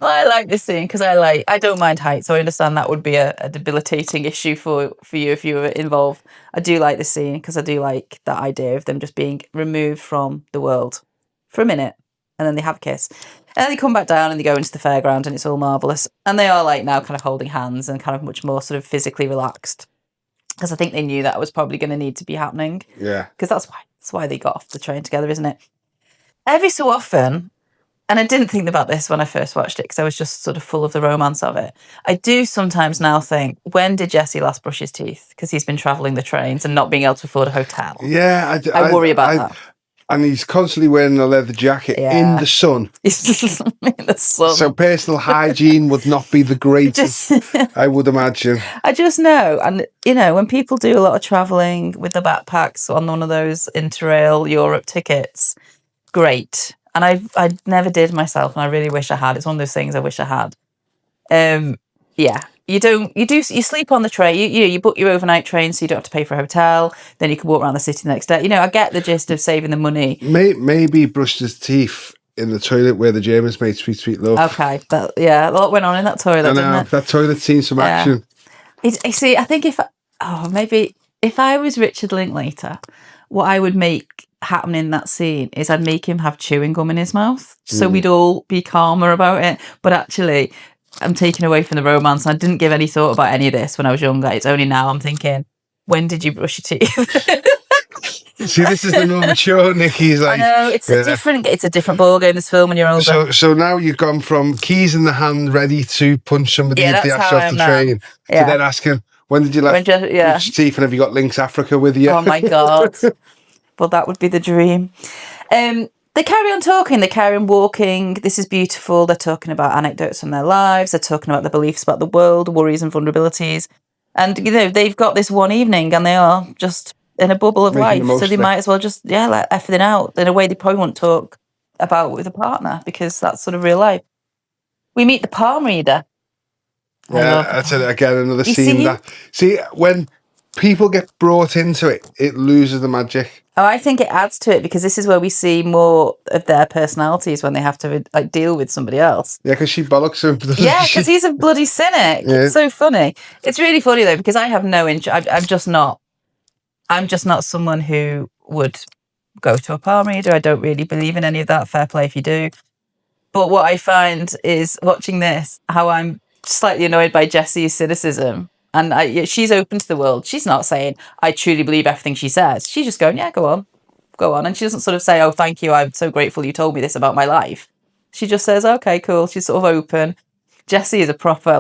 Well, I like this scene because I don't mind height, so I understand that would be a debilitating issue for you if you were involved. I do like this scene because I do like that idea of them just being removed from the world for a minute, and then they have a kiss. And then they come back down and they go into the fairground and it's all marvellous. And they are now kind of holding hands and kind of much more sort of physically relaxed. Because I think they knew that was probably going to need to be happening. Yeah. Because that's why they got off the train together, isn't it? Every so often, and I didn't think about this when I first watched it because I was just sort of full of the romance of it. I do sometimes now think, when did Jesse last brush his teeth? Because he's been travelling the trains and not being able to afford a hotel. Yeah. I worry about that. And he's constantly wearing a leather jacket in the sun. In the sun. So personal hygiene would not be the greatest, I would imagine. I just know. And, when people do a lot of travelling with the backpacks on one of those Interrail Europe tickets, great. And I never did myself, and I really wish I had. It's one of those things I wish I had. Yeah. You sleep on the train. You book your overnight train so you don't have to pay for a hotel. Then you can walk around the city the next day. I get the gist of saving the money. Maybe brushed his teeth in the toilet where the Germans made Sweet Sweet Love. Okay, a lot went on in that toilet. I know, that toilet's seen some action. See, I think if I was Richard Linklater, what I would make happen in that scene is I'd make him have chewing gum in his mouth, so we'd all be calmer about it. But actually, I'm taken away from the romance. I didn't give any thought about any of this when I was younger. It's only now I'm thinking, when did you brush your teeth? See, this is the more mature Nicky's like. I know, it's a different ball game, this film, when you're older. So now you've gone from keys in the hand, ready to punch somebody in the ass off the train, to then asking, when did you brush your teeth, and have you got Lynx Africa with you? Oh my God. Well, that would be the dream. They They carry on talking, they carry on walking. This is beautiful. They're talking about anecdotes from their lives. They're talking about their beliefs about the world, worries and vulnerabilities. And, they've got this one evening and they are just in a bubble of Making the life. most So they of it. might as well just, let everything out in a way they probably won't talk about with a partner, because that's sort of real life. We meet the palm reader. Yeah, that's again another scene when people get brought into it, it loses the magic. Oh, I think it adds to it, because this is where we see more of their personalities when they have to deal with somebody else. Yeah, because she bollocks him. Yeah, because he's a bloody cynic. Yeah. It's so funny. It's really funny though, because I have no interest. I'm just not someone who would go to a palm reader. I don't really believe in any of that. Fair play if you do. But what I find is, watching this, how I'm slightly annoyed by Jessie's cynicism. And she's open to the world. She's not saying, I truly believe everything she says. She's just going, yeah, go on. And she doesn't sort of say, oh, thank you, I'm so grateful you told me this about my life. She just says, okay, cool. She's sort of open. Jessie is a proper,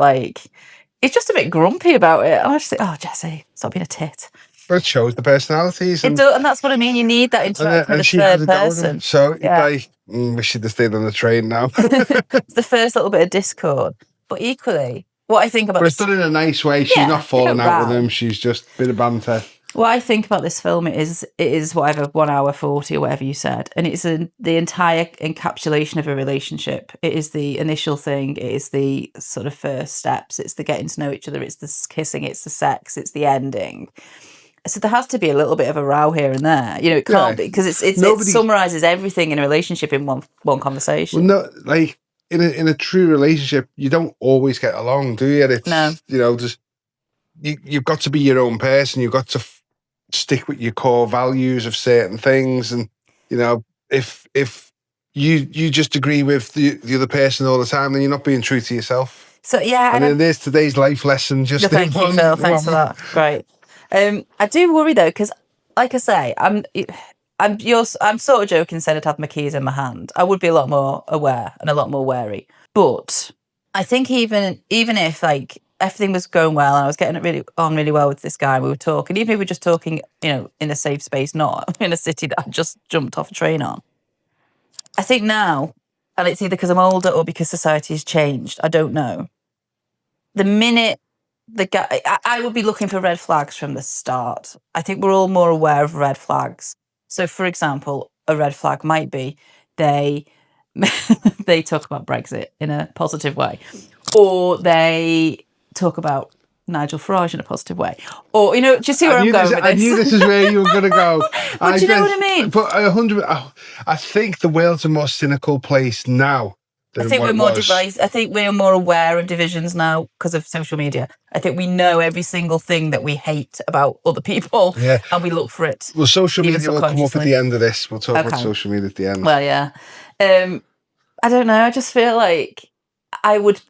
it's just a bit grumpy about it. And I just think, oh, Jessie, stop being a tit. But it shows the personalities. And that's what I mean. You need that interaction with the third person. So we should have stayed on the train now. It's the first little bit of discord. But equally, what I think about... But it's done in a nice way. She's not falling out with him. She's just a bit of banter. What I think about this film is whatever, 1 hour 40 or whatever you said. And it's the entire encapsulation of a relationship. It is the initial thing. It is the sort of first steps. It's the getting to know each other. It's the kissing. It's the sex. It's the ending. So there has to be a little bit of a row here and there. It can't be, because it summarises everything in a relationship in one conversation. Well, no, in a true relationship, you don't always get along, do you? It's, just you've got to be your own person. You've got to stick with your core values of certain things, and if you just agree with the other person all the time, then you're not being true to yourself. So and then there's today's life lesson. Thank you, Phil. Thanks for that. Great. I do worry though, because, like I say, I'm sort of joking saying I'd have my keys in my hand. I would be a lot more aware and a lot more wary. But I think even if everything was going well and I was getting really well with this guy, and we were talking, even if we were just talking, in a safe space, not in a city that I just jumped off a train on. I think now, and it's either because I'm older or because society has changed, I don't know. The minute the guy, I would be looking for red flags from the start. I think we're all more aware of red flags. So, for example, a red flag might be they talk about Brexit in a positive way, or they talk about Nigel Farage in a positive way, or do you see where I'm going with this? I knew this is where you were going to go. But do you know what I mean? But I think the world's a more cynical place now. I think we're more divided. I think we're more aware of divisions now because of social media. I think we know every single thing that we hate about other people, and we look for it. Well, social media will come up at the end of this. We'll talk about social media at the end. Well, yeah. I don't know. I just feel like I would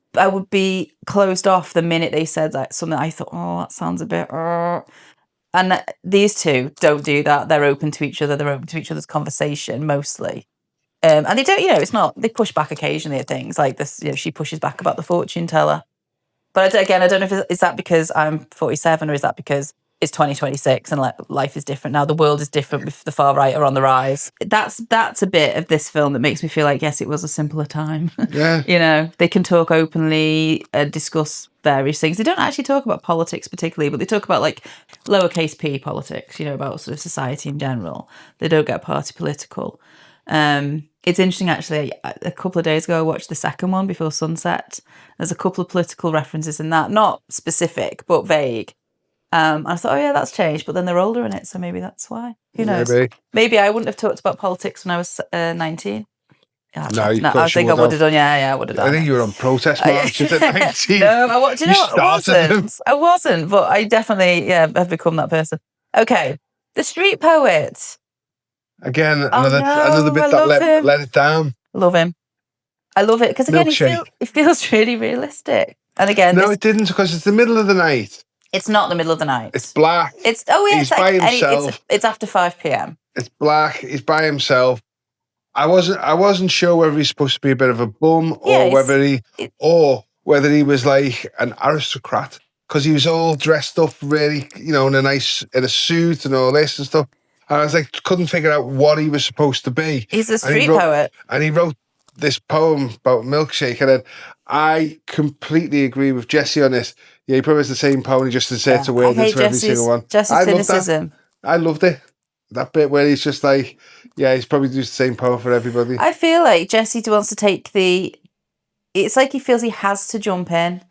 be closed off the minute they said something. I thought, oh, that sounds a bit. And these two don't do that. They're open to each other. They're open to each other's conversation mostly. And they don't, it's not, they push back occasionally at things like this, she pushes back about the fortune teller. But I don't know if is that because I'm 47 or is that because it's 2026 and life is different now. The world is different with the far right are on the rise. That's a bit of this film that makes me feel like, yes, it was a simpler time. Yeah. They can talk openly, discuss various things. They don't actually talk about politics particularly, but they talk about lowercase p politics, about sort of society in general. They don't get party political. It's interesting, actually, a couple of days ago I watched the second one, Before Sunset. There's a couple of political references in that, not specific, but vague. I thought, oh yeah, that's changed, but then they're older in it, so maybe that's why. Who knows? Maybe I wouldn't have talked about politics when I was 19. I think I would have done, I would have done. I think you were on protest marches at 19. No, I wasn't, but I definitely, have become that person. Okay, The Street Poet. Again, another bit that let it down. Love him. I love it because again, it feels really realistic. And again, it didn't, because it's the middle of the night. It's not the middle of the night. It's black. He's by himself. It's after 5 p.m. It's black. He's by himself. I wasn't sure whether he's supposed to be a bit of a bum or whether he was like an aristocrat, because he was all dressed up really, in a suit and all this and stuff. And I was like, couldn't figure out what he was supposed to be. He's a street poet. And he wrote this poem about milkshake. And then I completely agree with Jesse on this. Yeah, he probably has the same poem. He just inserts a word into every single one. Jesse's cynicism. I loved it. That bit where he's just like, yeah, he's probably used the same poem for everybody. I feel like Jesse wants to take it's like he feels he has to jump in.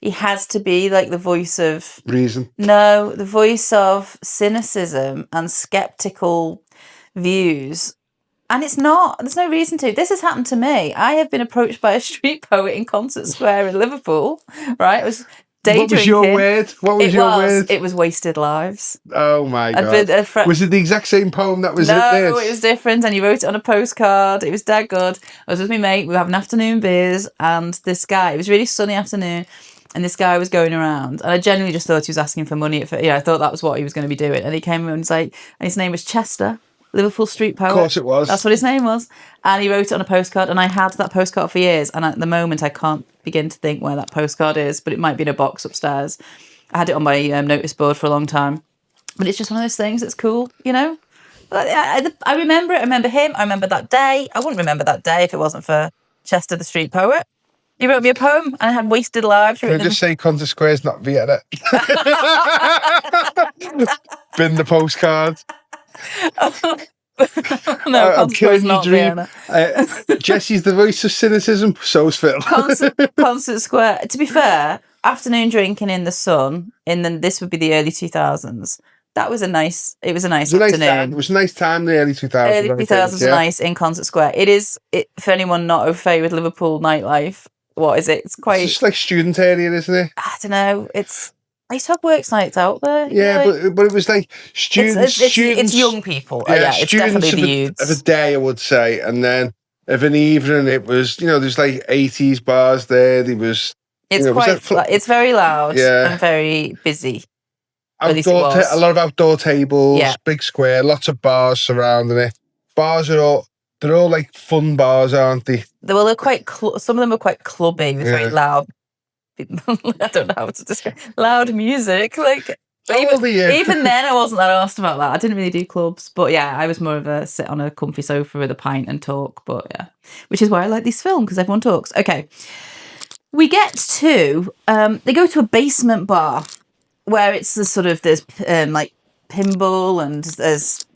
He has to be like the voice of reason. No, the voice of cynicism and skeptical views. And it's not. There's no reason to. This has happened to me. I have been approached by a street poet in Concert Square in Liverpool. Right? It was day What was drinking. your word? What was your word? It was Wasted Lives. Oh my God. Was it the exact same poem that was in this? No, it was different, and he wrote it on a postcard. It was dead good. I was with my mate. We were having afternoon beers, and this guy, it was a really sunny afternoon, and this guy was going around, and I genuinely just thought he was asking for money. I thought that was what he was going to be doing. And he came and was like, and his name was Chester, Liverpool street poet. Of course it was. That's what his name was. And he wrote it on a postcard, and I had that postcard for years. And at the moment, I can't begin to think where that postcard is, but it might be in a box upstairs. I had it on my notice board for a long time. But it's just one of those things that's cool, you know? I remember it. I remember him. I remember that day. I wouldn't remember that day if it wasn't for Chester the street poet. He wrote me a poem, and I had Wasted Lives. Can I just say Concert Square's not Vienna? Bin the postcard. No, I'm killing your dream. Jesse's the voice of cynicism. So's Phil. Concert Square. To be fair, afternoon drinking in the sun. This would be the early 2000s. That was a nice. It was a nice afternoon. It was a nice time in the early 2000s. Early 2000s were nice in Concert Square. It is for anyone not au fait with Liverpool nightlife. What is it? It's quite. It's just like student area, isn't it? I don't know. I used to have works nights out there. Yeah, but it was like students. It's young people. Yeah, it's definitely the youths. Of a day, I would say, and then of an evening, it was there's like 80s bars there. There was. It's very loud and very busy. A lot of outdoor tables, big square, lots of bars surrounding it. Bars they're all like fun bars, aren't they? Well, they're quite. Some of them are quite clubby with very loud. I don't know how to describe loud music. Like even then, I wasn't that arsed about that. I didn't really do clubs, but yeah, I was more of a sit on a comfy sofa with a pint and talk. But yeah, which is why I like this film because everyone talks. Okay, we get to they go to a basement bar where it's the sort of there's like pinball and there's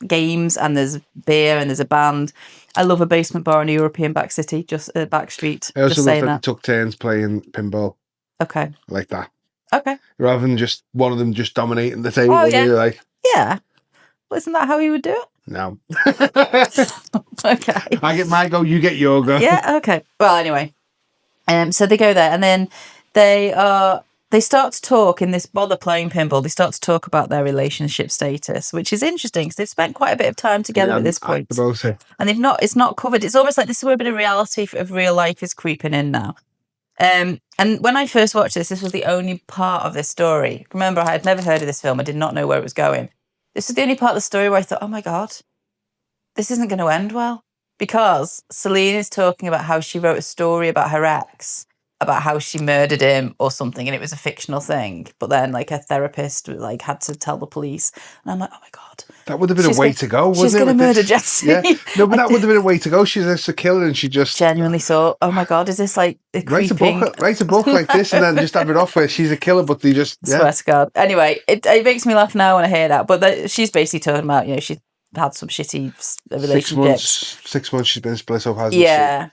games and there's beer and there's a band. I love a basement bar in a European back city, just back street. I also love that they took turns playing pinball. Okay. Like that. Okay. Rather than just one of them just dominating the table. Oh, yeah. You're like, yeah. Well, isn't that how you would do it? No. Okay. I get my go, you get your go. Yeah, okay. Well, anyway. So they go there and then they start to talk in this bother playing pinball. They start to talk about their relationship status, which is interesting because they've spent quite a bit of time together at this point. And it's not covered. It's almost like this is where a bit of reality of real life is creeping in now. And when I first watched this was the only part of this story. Remember, I had never heard of this film. I did not know where it was going. This was the only part of the story where I thought, oh my God, this isn't going to end well. Because Celine is talking about how she wrote a story about her ex, about how she murdered him or something, and it was a fictional thing. But then, like, her therapist had to tell the police, and I'm like, oh my God, that would have been a way to go. Wouldn't she's going to murder Jessie. Yeah. No, but that would have been a way to go. She's just a killer, and she just genuinely thought, oh my God, is this like a creeping? Write a book like this, and then just have it off where she's a killer, but they just swear to God. Anyway, it makes me laugh now when I hear that. But she's basically talking about she's had some shitty relationships. 6 months she's been split up, hasn't she? Yeah.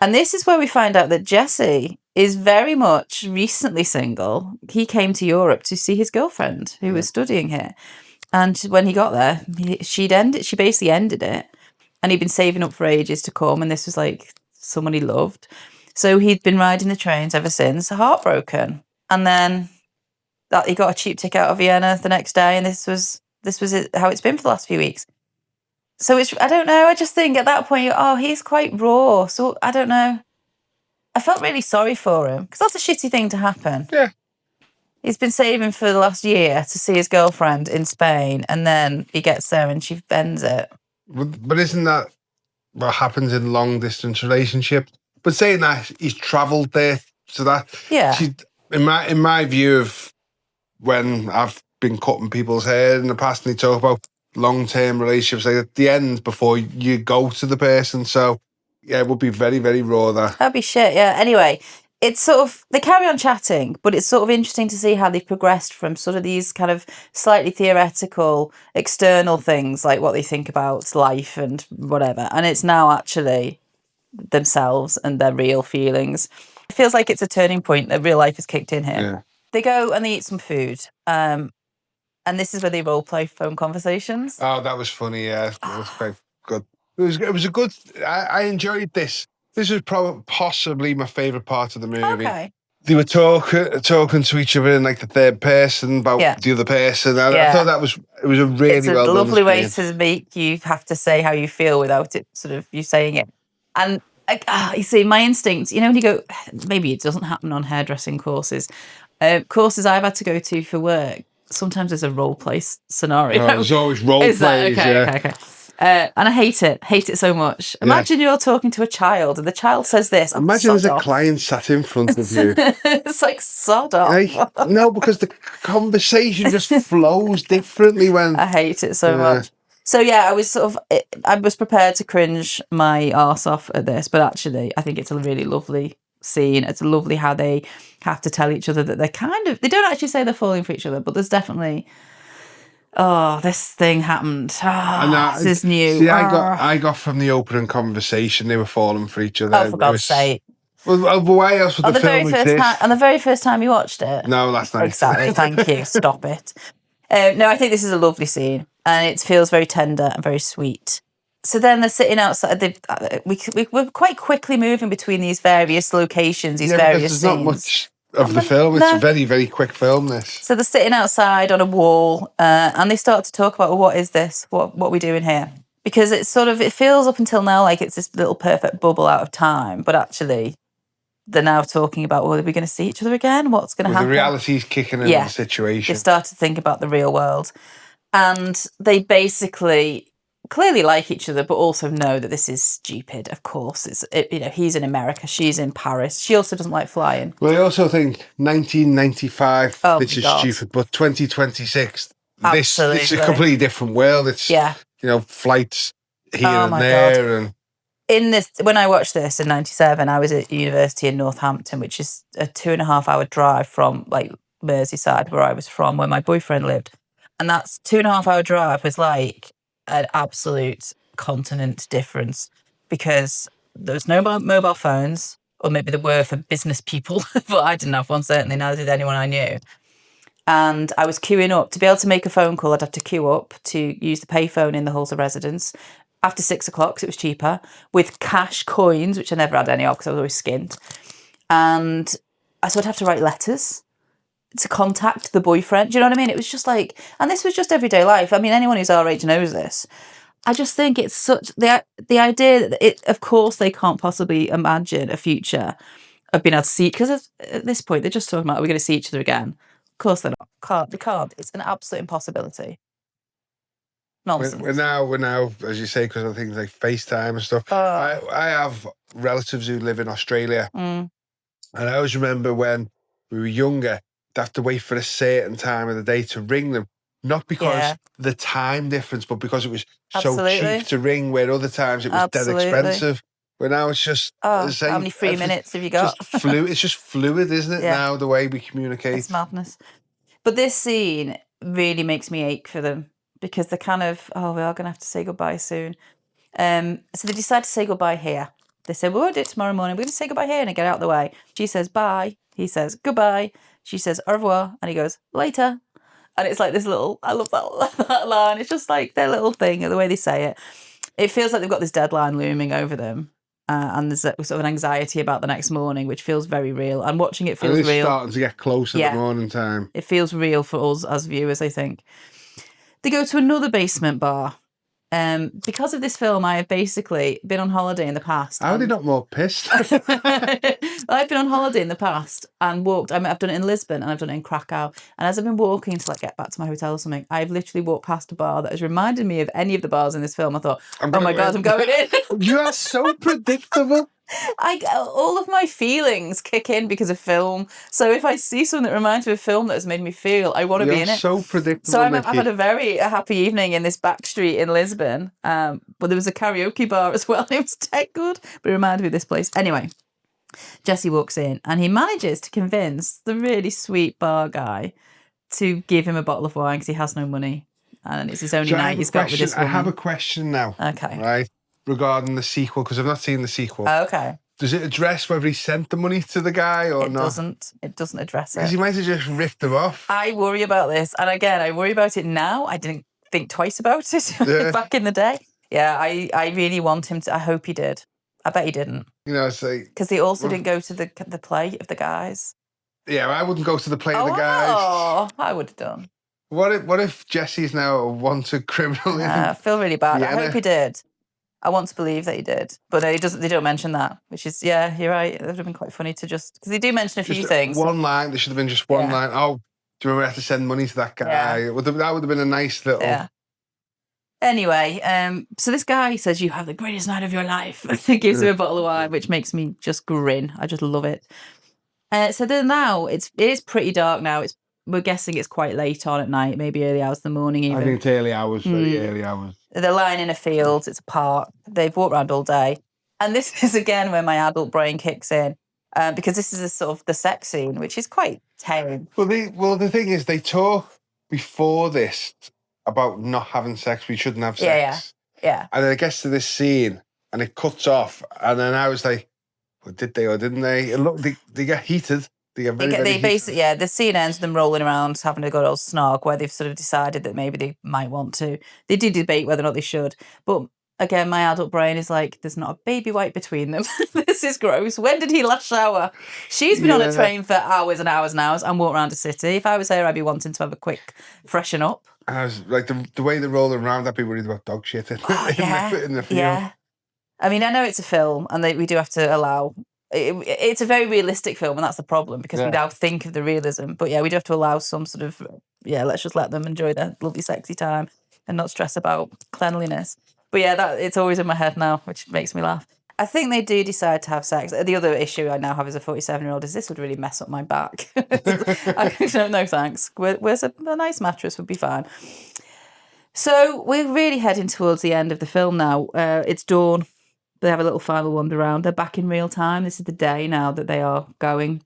And this is where we find out that Jesse is very much recently single. He came to Europe to see his girlfriend who was studying here. And when he got there, she basically ended it. And he'd been saving up for ages to come. And this was like someone he loved. So he'd been riding the trains ever since, heartbroken. And then he got a cheap ticket out of Vienna the next day. And this was how it's been for the last few weeks. So I don't know. I just think at that point, he's quite raw. So I don't know. I felt really sorry for him because that's a shitty thing to happen. Yeah. He's been saving for the last year to see his girlfriend in Spain, and then he gets there and she bends it. But isn't that what happens in long distance relationship? But saying that, he's travelled there, so that in my view of when I've been cutting people's hair in the past, and they talk about long-term relationships, like at the end before you go to the person. So yeah, it would be very, very raw. That'd be shit, yeah. Anyway, it's sort of, they carry on chatting, but it's sort of interesting to see how they've progressed from sort of these kind of slightly theoretical, external things, like what they think about life and whatever. And it's now actually themselves and their real feelings. It feels like it's a turning point that real life has kicked in here. Yeah. They go and they eat some food. And this is where they role play phone conversations. Oh, that was funny. Yeah, that was quite good. It was a good. I enjoyed this. This was possibly my favourite part of the movie. Okay. They were talking to each other in like the third person about the other person. And I thought it was a really it's a well done lovely way scene. to make you have to say how you feel without it sort of you saying it. And you see, my instinct, you know, when you go, maybe it doesn't happen on hairdressing courses. Courses I've had to go to for work, sometimes there's a role play scenario. Oh, there's always role plays. Okay. And I hate it so much. Imagine you're talking to a child and the child says this. Imagine there's a client sat in front of you. It's like sod off. No, because the conversation just flows differently when... I hate it so much. So yeah, I was prepared to cringe my arse off at this, but actually I think it's a really lovely scene. It's lovely how they have to tell each other that they don't actually say they're falling for each other, but there's definitely... Oh, this thing happened. This is new. See, I got from the opening conversation they were falling for each other. Oh, for God's sake. Well, why else would the film exist? On the very first time you watched it? No, last night. Exactly, thank you. Stop it. No, I think this is a lovely scene and it feels very tender and very sweet. So then they're sitting outside. We're quite quickly moving between these various locations, various scenes. There's not much of the film. It's a very, very quick film, this. So they're sitting outside on a wall and they start to talk about, well, what is this? What are we doing here? Because it feels up until now like it's this little perfect bubble out of time, but actually they're now talking about, well, are we going to see each other again? What's going to happen? The reality's kicking in the situation. They start to think about the real world. And they basically clearly like each other, but also know that this is stupid. Of course, he's in America, she's in Paris. She also doesn't like flying. Well, I also think 1995, this is stupid, but 2026, this is a completely different world. It's flights here and there, and when I watched this in 97, I was at university in Northampton, which is a 2.5-hour drive from like Merseyside, where I was from, where my boyfriend lived. And that's 2.5-hour drive was like an absolute continent difference because there was no mobile phones, or maybe there were for business people, but I didn't have one, certainly, neither did anyone I knew. And I was queuing up. To be able to make a phone call, I'd have to queue up to use the payphone in the halls of residence after 6 o'clock, because it was cheaper, with cash coins, which I never had any of because I was always skint. And so I'd have to write letters to contact the boyfriend. Do you know what I mean? It was just like, and this was just everyday life. I mean, anyone who's our age knows this. I just think it's such, the idea that of course they can't possibly imagine a future of being able to see, because at this point they're just talking about, are we going to see each other again? Of course they're not. They can't. It's an absolute impossibility. Nonsense. We're now, as you say, because of things like FaceTime and stuff. I have relatives who live in Australia. And I always remember when we were younger, they'd have to wait for a certain time of the day to ring them. Not because the time difference, but because it was so cheap to ring, where other times it was dead expensive. Where now it's just the same. How many free minutes have you got? It's just fluid, isn't it, now, the way we communicate? It's madness. But this scene really makes me ache for them, because they're kind of, we are going to have to say goodbye soon. So they decide to say goodbye here. They say, we won't do it tomorrow morning. We're going to say goodbye here and get out of the way. She says, bye. He says, goodbye. She says, au revoir. And he goes, later. And it's like this little, I love that line. It's just like their little thing, the way they say it. It feels like they've got this deadline looming over them. And there's sort of an anxiety about the next morning, which feels very real. And watching it feels real. It's starting to get close at the morning time. It feels real for us as viewers, I think. They go to another basement bar. Because of this film, I have basically been on holiday in the past. How are they not more pissed? I've been on holiday in the past and walked. I've done it in Lisbon and I've done it in Krakow. And as I've been walking to get back to my hotel or something, I've literally walked past a bar that has reminded me of any of the bars in this film. I thought, oh my God, I'm going in. You are so predictable. All of my feelings kick in because of film. So if I see something that reminds me of a film that has made me feel, I want to be in it. So predictable. So I've Nicky. had a very happy evening in this back street in Lisbon. But there was a karaoke bar as well. It was dead good, but it reminded me of this place. Anyway, Jesse walks in and he manages to convince the really sweet bar guy to give him a bottle of wine because he has no money. And it's his only night he's got with this woman. I have a question now. Okay. Right? Regarding the sequel, because I've not seen the sequel. Okay. Does it address whether he sent the money to the guy or not? It doesn't address it. Because he might have just ripped him off. I worry about this. And again, I worry about it now. I didn't think twice about it back in the day. Yeah, I really want him to. I hope he did. I bet he didn't. You know, it's like... Because they also didn't go to the play of the guys. Yeah, I wouldn't go to the play of the guys. Oh, I would have done. What if Jesse's now a wanted criminal? I feel really bad. Vienna? I hope he did. I want to believe that he did, but they don't mention that, which is, yeah, you're right. It would have been quite funny to because they do mention a few things. One line, there should have been just one line. Oh, do you remember I have to send money to that guy? Yeah. That would have been a nice little... Yeah. Anyway, so this guy says, you have the greatest night of your life. He gives him a bottle of wine, which makes me just grin. I just love it. So then now, it is pretty dark now. We're guessing it's quite late on at night, maybe early hours of the morning even. I think it's early hours, very early hours. They're lying in a field, it's a park. They've walked around all day. And this is, again, where my adult brain kicks in. Because this is a sort of the sex scene, which is quite tame. Well, the thing is, they talk before this about not having sex. We shouldn't have sex. Yeah. And then it gets to this scene, and it cuts off. And then I was like, well, did they or didn't they? And look, they get heated. They get very heated. Basically, the scene ends with them rolling around, having a good old snog, where they've sort of decided that maybe they might want to. They do debate whether or not they should. But again, my adult brain is like, there's not a baby wipe between them. This is gross. When did he last shower? She's been on a train for hours and hours and hours and walked around the city. If I was her, I'd be wanting to have a quick freshen up. And I was like, the way they're rolling around, I'd be worried about dog shit in the field. Yeah. I mean, I know it's a film and we do have to allow... It's a very realistic film, and that's the problem, because we now think of the realism. But yeah, we do have to allow some sort of... let's just let them enjoy their lovely sexy time and not stress about cleanliness. But yeah, it's always in my head now, which makes me laugh. I think they do decide to have sex. The other issue I now have as a 47-year-old is this would really mess up my back. No thanks. Where's a nice mattress would be fine. So we're really heading towards the end of the film now. It's dawn. They have a little final wander around. They're back in real time. This is the day now that they are going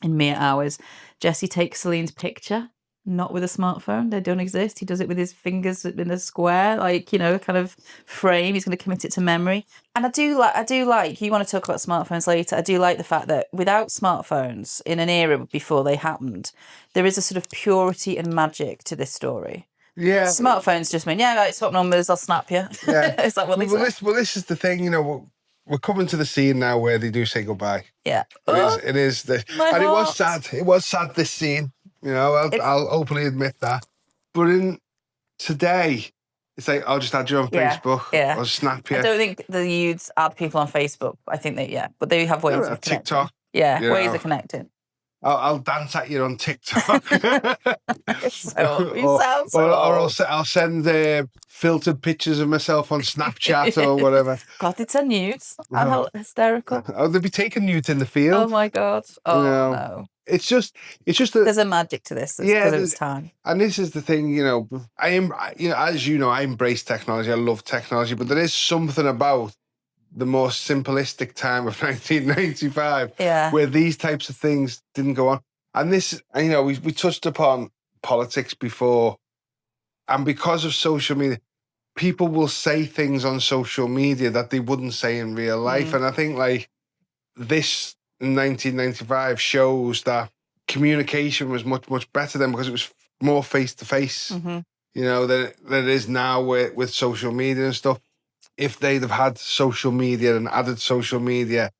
in mere hours. Jesse takes Celine's picture, not with a smartphone. They don't exist. He does it with his fingers in a square, kind of frame. He's going to commit it to memory. And I do like, you want to talk about smartphones later, I do like the fact that without smartphones, in an era before they happened, there is a sort of purity and magic to this story. Yeah. Smartphones just mean, swap numbers, I'll snap you. Yeah. Is that what they say? Well, this is the thing, we're coming to the scene now where they do say goodbye. Yeah. It is. And it was sad. It was sad, this scene. I'll openly admit that. But today, it's like, I'll just add you on Facebook. Yeah. I'll snap you. I don't think the youths add people on Facebook. I think but they have ways of connecting. TikTok. Yeah, ways of connecting. I'll dance at you on TikTok. I'll send filtered pictures of myself on Snapchat or whatever. God, it's a nudes. I'm hysterical. Oh, they'll be taking nudes in the field. Oh my God. Oh no. It's just there's a magic to this. Because it's time. And this is the thing, as I embrace technology. I love technology, but there is something about the more simplistic time of 1995 where these types of things didn't go on. And this, we touched upon politics before, and because of social media, people will say things on social media that they wouldn't say in real life. And I think this 1995 shows that communication was much, much better then, because it was more face-to-face, than it is now with social media and stuff. If they'd have had social media and added social media,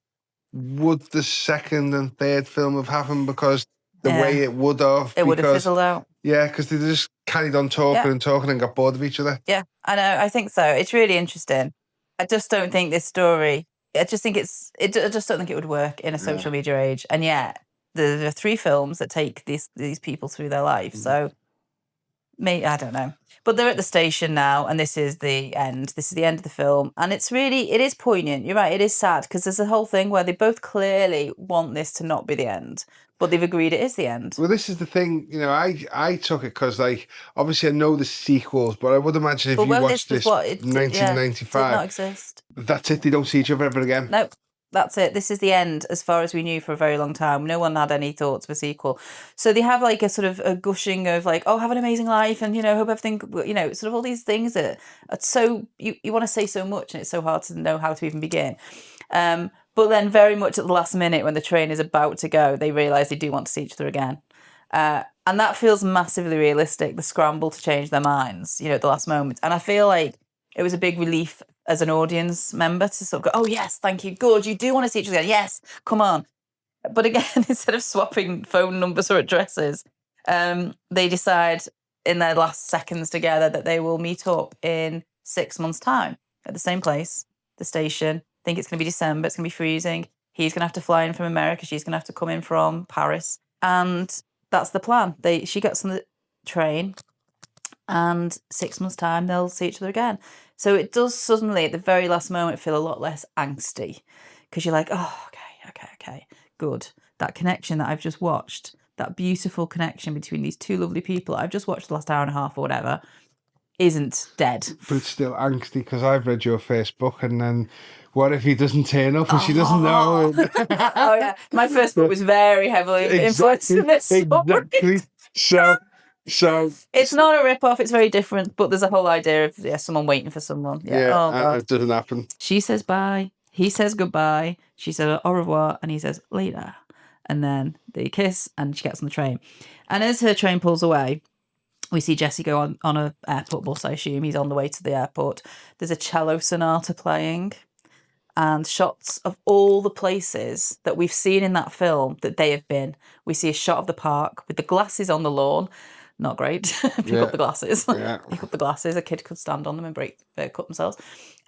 would the second and third film have happened? Because the way it would have. It would have fizzled out. Yeah, because they just carried on talking and talking and got bored of each other. Yeah, I know. I think so. It's really interesting. I just don't think this story, I just don't think it would work in a social media age. And yet, there are 3 films that take these people through their life. So I don't know. But they're at the station now, and this is the end. This is the end of the film. And it is poignant. You're right, it is sad, because there's a whole thing where they both clearly want this to not be the end, but they've agreed it is the end. Well, this is the thing, I took it because, like, obviously I know the sequels, but I would imagine if you watched this 1995, did not exist. That's it, they don't see each other ever again. Nope. That's it. This is the end, as far as we knew, for a very long time. No one had any thoughts of a sequel. So they have like a sort of a gushing of like, oh, have an amazing life, and hope everything, sort of all these things that are so you want to say so much, and it's so hard to know how to even begin. But then very much at the last minute, when the train is about to go, they realise they do want to see each other again. And that feels massively realistic, the scramble to change their minds, at the last moment. And I feel like it was a big relief as an audience member to sort of go, oh, yes, thank you, good, you do want to see each other again, yes, come on. But again, instead of swapping phone numbers or addresses, they decide in their last seconds together that they will meet up in 6 months' time at the same place, the station. I think it's going to be December, it's going to be freezing. He's going to have to fly in from America, she's going to have to come in from Paris. And that's the plan. She gets on the train, and 6 months' time, they'll see each other again. So it does suddenly, at the very last moment, feel a lot less angsty, because you're like, oh, okay, good. That connection that I've just watched, that beautiful connection between these two lovely people I've just watched the last hour and a half or whatever, isn't dead. But it's still angsty, because I've read your Facebook, and then what if he doesn't turn up and she doesn't know? Oh, yeah. My first book was very heavily influenced in this story. Exactly. So it's not a rip-off, it's very different, but there's a whole idea of someone waiting for someone. Yeah, it doesn't happen. She says bye, he says goodbye, she says au revoir, and he says later. And then they kiss, and she gets on the train. And as her train pulls away, we see Jesse go on an airport bus, I assume. He's on the way to the airport. There's a cello sonata playing, and shots of all the places that we've seen in that film that they have been. We see a shot of the park with the glasses on the lawn. Not great. Pick up the glasses. Yeah. Pick up the glasses. A kid could stand on them and cut themselves.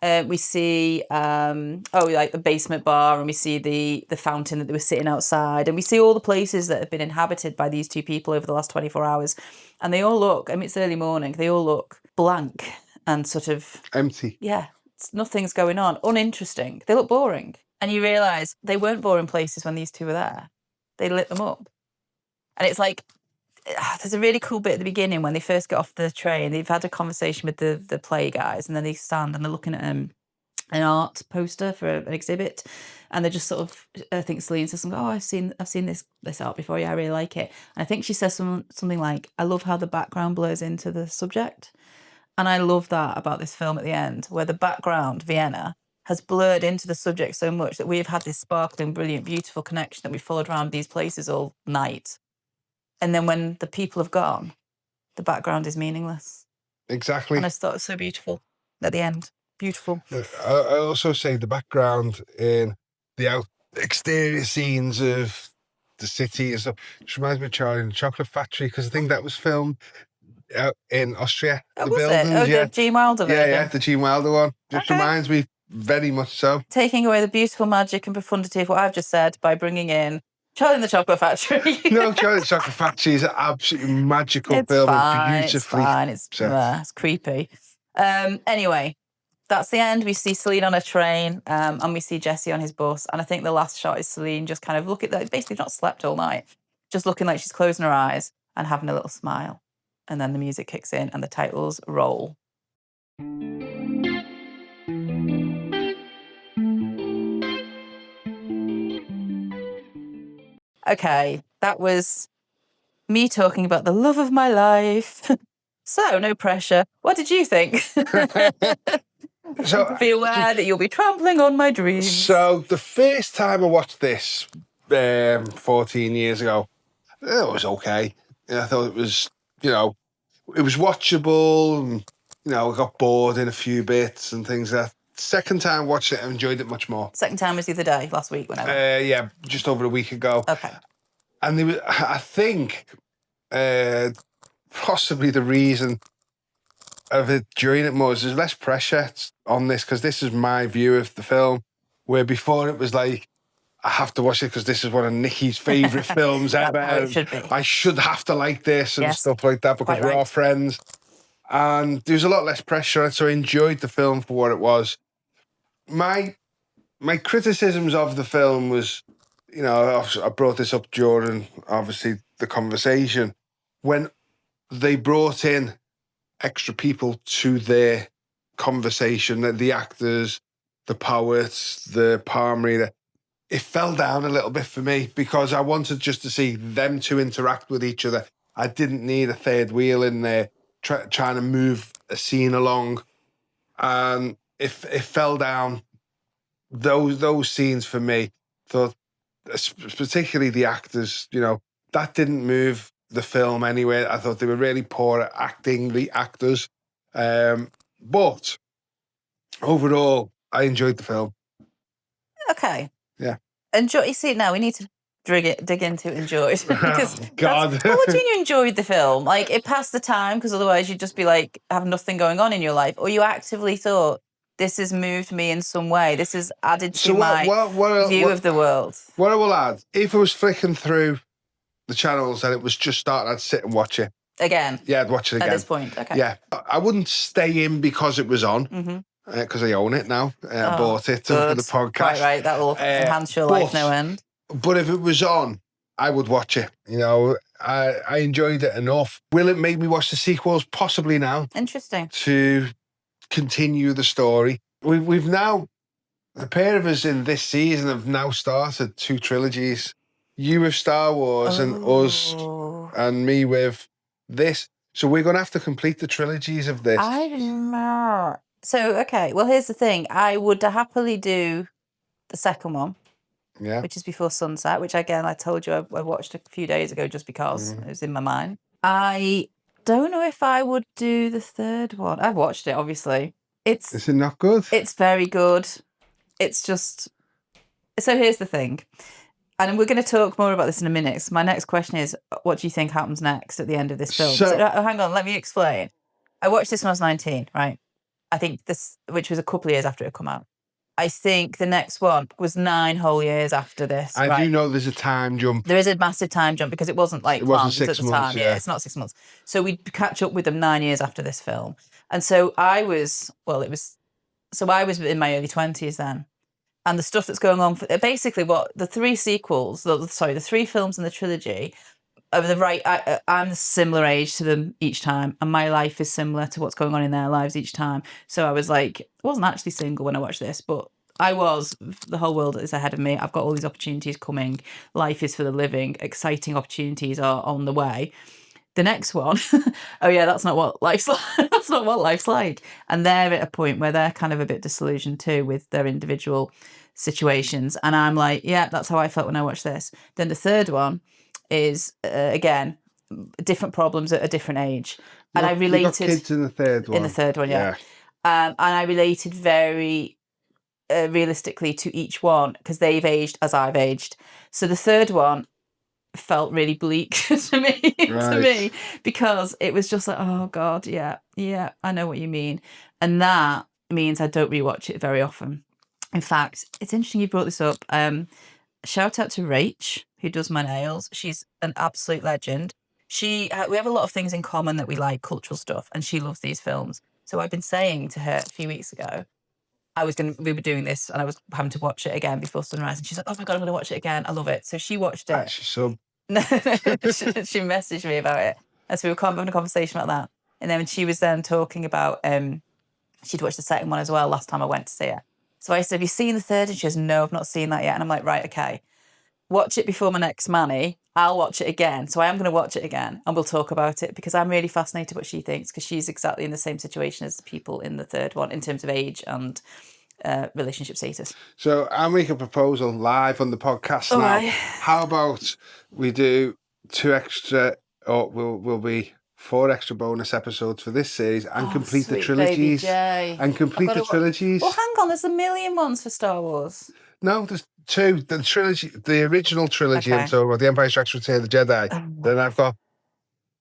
We see like the basement bar, and we see the fountain that they were sitting outside, and we see all the places that have been inhabited by these two people over the last 24 hours. And they all look, it's early morning, they all look blank and sort of empty. Yeah. Nothing's going on. Uninteresting. They look boring. And you realise they weren't boring places when these two were there. They lit them up. And it's like, there's a really cool bit at the beginning when they first get off the train. They've had a conversation with the play guys, and then they stand and they're looking at an art poster for an exhibit, and they're just sort of, I think Celine says something, oh, I've seen this art before, yeah, I really like it. And I think she says something like, I love how the background blurs into the subject. And I love that about this film at the end, where the background, Vienna, has blurred into the subject so much that we've had this sparkling, brilliant, beautiful connection that we followed around these places all night. And then when the people have gone, the background is meaningless. Exactly. And I just thought it was so beautiful at the end. Beautiful. I also say the background in the exterior scenes of the city and stuff just reminds me of Charlie and the Chocolate Factory, because I think that was filmed out in Austria. Oh, was it? Oh, the Gene Wilder version. Yeah, the Gene Wilder one. Just reminds me very much so. Taking away the beautiful magic and profundity of what I've just said by bringing in Charlie and the Chocolate Factory. No, Charlie and the Chocolate Factory is an absolutely magical it's film. Fine, Beautifully. It's fine. It's creepy. Anyway, that's the end. We see Celine on a train, and we see Jesse on his bus. And I think the last shot is Celine just kind of basically not slept all night, just looking like she's closing her eyes and having a little smile. And then the music kicks in and the titles roll. Okay, that was me talking about the love of my life. So, no pressure. What did you think? So, be aware that you'll be trampling on my dreams. So, the first time I watched this 14 years ago, it was okay. I thought it was, it was watchable, and, I got bored in a few bits and things like that. Second time I watched it, I enjoyed it much more. Second time was the other day, last week, whenever? Yeah, just over a week ago. Okay. And there was, I think, possibly the reason of enjoying it more is there's less pressure on this, because this is my view of the film, where before it was like, I have to watch it because this is one of Nicky's favourite films ever. That's how it should be. I should have to like this and Yes, stuff like that because quite we're all right. friends. And there was a lot less pressure on it, so I enjoyed the film for what it was. My criticisms of the film was, you know, I brought this up during, obviously, the conversation. When they brought in extra people to their conversation, the actors, the poets, the palm reader, it fell down a little bit for me because I wanted just to see them two interact with each other. I didn't need a third wheel in there trying to move a scene along. And it fell down. Those scenes for me, thought, particularly the actors, you know, that didn't move the film anywhere. I thought they were really poor at acting, the actors. But overall, I enjoyed the film. Okay. Yeah. Enjoy. You see, now we need to dig into enjoyed because God. what do you enjoyed the film? Like it passed the time because otherwise you'd just be like have nothing going on in your life, or you actively thought this has moved me in some way. This has added to my view of the world. What I will add, if I was flicking through the channels and it was just starting, I'd sit and watch it again. Yeah, I'd watch it again at this point. Okay. Yeah, I wouldn't stay in because it was on. Because I own it now. I bought it for the podcast. Quite right. That will enhance your life no end. But if it was on, I would watch it. You know, I enjoyed it enough. Will it make me watch the sequels? Possibly now. Interesting. To continue the story. We've now, the pair of us in this season have now started 2 trilogies. You with Star Wars and us and me with this. So we're going to have to complete the trilogies of this. I remember. So, okay, well, here's the thing. I would happily do the second one, which is Before Sunset, which, again, I told you I watched a few days ago just because it was in my mind. I don't know if I would do the third one. I've watched it, obviously. Is it not good? It's very good. It's just... So here's the thing. And we're going to talk more about this in a minute. So my next question is, what do you think happens next at the end of this film? So hang on, let me explain. I watched this when I was 19, right? I think this, which was a couple of years after it had come out. I think the next one was 9 whole years after this. I do know there's a time jump. There is a massive time jump because it wasn't like it wasn't planned 6 at the months, time. Yeah, it's not 6 months. So we'd catch up with them 9 years after this film. And so I was in my early 20s then. And the stuff that's going on, basically what the 3 sequels, the 3 films in the trilogy, I'm a similar age to them each time, and my life is similar to what's going on in their lives each time. So I was like, I wasn't actually single when I watched this, but I was. The whole world is ahead of me. I've got all these opportunities coming. Life is for the living. Exciting opportunities are on the way. The next one, oh yeah, that's not what life's like. That's not what life's like. And they're at a point where they're kind of a bit disillusioned too with their individual situations. And I'm like, yeah, that's how I felt when I watched this. Then the third one is again different problems at a different age, and I related. You got kids in the third one. In the third one, yeah. And I related very realistically to each one because they've aged as I've aged. So the third one felt really bleak to me, because it was just like, oh God, yeah, I know what you mean, and that means I don't rewatch it very often. In fact, it's interesting you brought this up. Shout out to Rach, who does my nails. She's an absolute legend. We have a lot of things in common that we like, cultural stuff, and she loves these films. So I've been saying to her a few weeks ago, we were doing this and I was having to watch it again before sunrise, and she's like, oh my God, I'm going to watch it again. I love it. So she watched it. She messaged me about it. And so we were having a conversation about that. And then when she was then talking about, she'd watched the second one as well last time I went to see her. So I said, have you seen the third? And she goes, no, I've not seen that yet. And I'm like, right, okay. Watch it before my next Manny. I'll watch it again. So I am going to watch it again and we'll talk about it, because I'm really fascinated what she thinks, because she's exactly in the same situation as the people in the third one in terms of age and relationship status. So I'll make a proposal live on the podcast now. Right. How about we do 2 extra, or will be 4 extra bonus episodes for this series and complete the trilogies. Well, hang on, there's a million ones for Star Wars. No, there's 2. The trilogy, the original trilogy, I'm talking about, The Empire Strikes Back, Return of the Jedi. Then I've got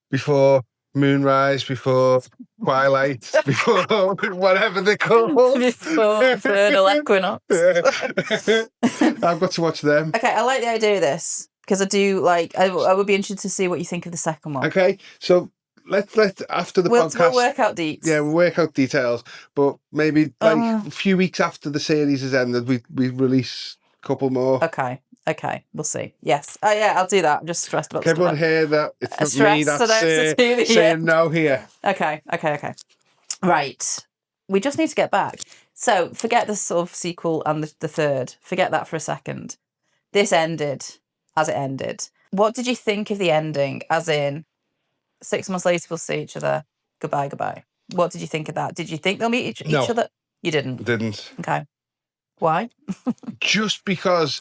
Before Moonrise, before Twilight, before whatever they're called. Before vernal equinox. I've got to watch them. Okay, I like the idea of this because I do like. I would be interested to see what you think of the second one. Okay, so let's after the podcast. We'll work out deets. Yeah, we'll work out details, but maybe like a few weeks after the series has ended, we release a couple more. Okay, we'll see. Yes. Oh yeah, I'll do that. I'm just stressed about. Can everyone hear that? It's not me that's saying no here. Okay. Right. We just need to get back. So forget the sort of sequel and the third. Forget that for a second. This ended as it ended. What did you think of the ending? As in, 6 months later we'll see each other. Goodbye. What did you think of that? Did you think they'll meet each other? You didn't. Didn't. Okay. Why? Just because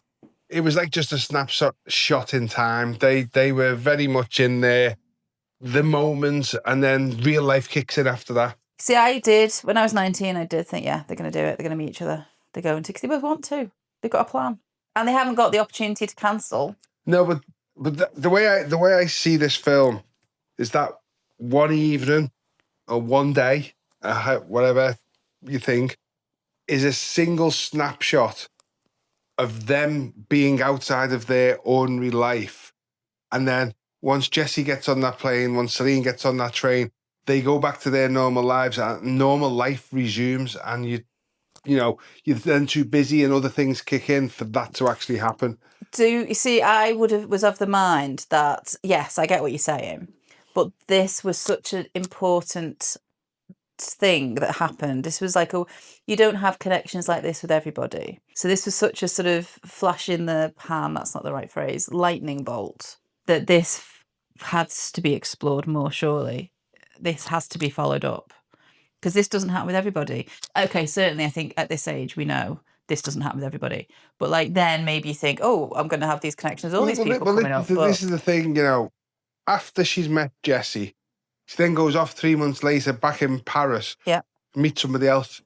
it was like just a snapshot in time. They were very much in there, the moment, and then real life kicks in after that. See, I did when I was 19. I did think, yeah, they're going to do it. They're going to meet each other. They're going to because they both want to. They've got a plan, and they haven't got the opportunity to cancel. No, but the way I see this film is that one evening or one day, whatever you think, is a single snapshot of them being outside of their ordinary life. And then once Jesse gets on that plane, once Celine gets on that train, they go back to their normal lives and normal life resumes, and you're then too busy and other things kick in for that to actually happen. You see, I was of the mind that, yes, I get what you're saying, but this was such an important thing that happened. This was like you don't have connections like this with everybody. So this was such a sort of flash in the pan, that's not the right phrase, lightning bolt, that this has to be explored more, surely. This has to be followed up. Because this doesn't happen with everybody. Okay, certainly I think at this age we know this doesn't happen with everybody. But like then maybe you think, oh, I'm going to have these connections with all these people coming up. This is the thing, after she's met Jesse, she then goes off 3 months later back in Paris. Yeah. Meet somebody else.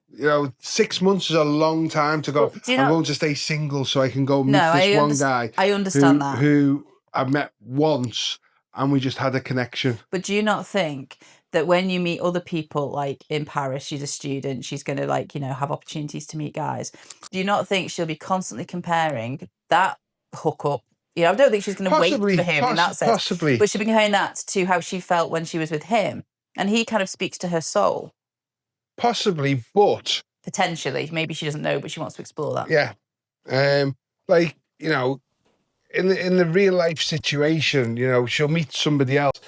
6 months is a long time to go. I'm going to stay single so I can go meet this one guy. I understand that. Who I met once and we just had a connection. But do you not think that when you meet other people, like in Paris, she's a student, she's going to have opportunities to meet guys. Do you not think she'll be constantly comparing that hookup? I don't think she's going to wait for him in that sense. Possibly. But she'll be comparing that to how she felt when she was with him. And he kind of speaks to her soul. Possibly, but... Potentially. Maybe she doesn't know, but she wants to explore that. Yeah. In the real life situation, she'll meet somebody else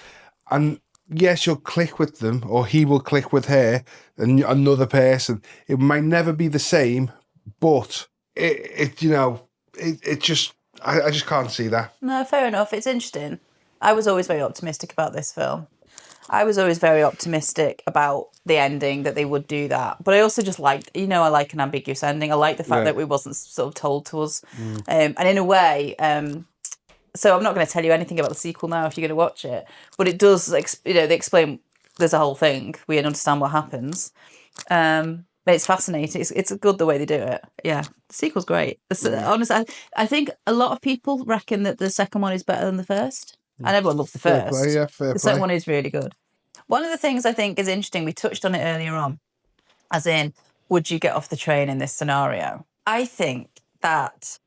and yes, you'll click with them or he will click with her and another person. It might never be the same, but I just can't see that. No, fair enough. It's interesting. I was always very optimistic about this film. I was always very optimistic about the ending, that they would do that. But I also just liked, I like an ambiguous ending. I like the fact that it wasn't sort of told to us. And in a way, so I'm not going to tell you anything about the sequel now if you're going to watch it. But it does, they explain, there's a whole thing. We understand what happens. But it's fascinating. It's good the way they do it. Yeah, the sequel's great. Honestly, I think a lot of people reckon that the second one is better than the first. And everyone loves the first. Fair play. The second one is really good. One of the things I think is interesting, we touched on it earlier on, as in, would you get off the train in this scenario? I think that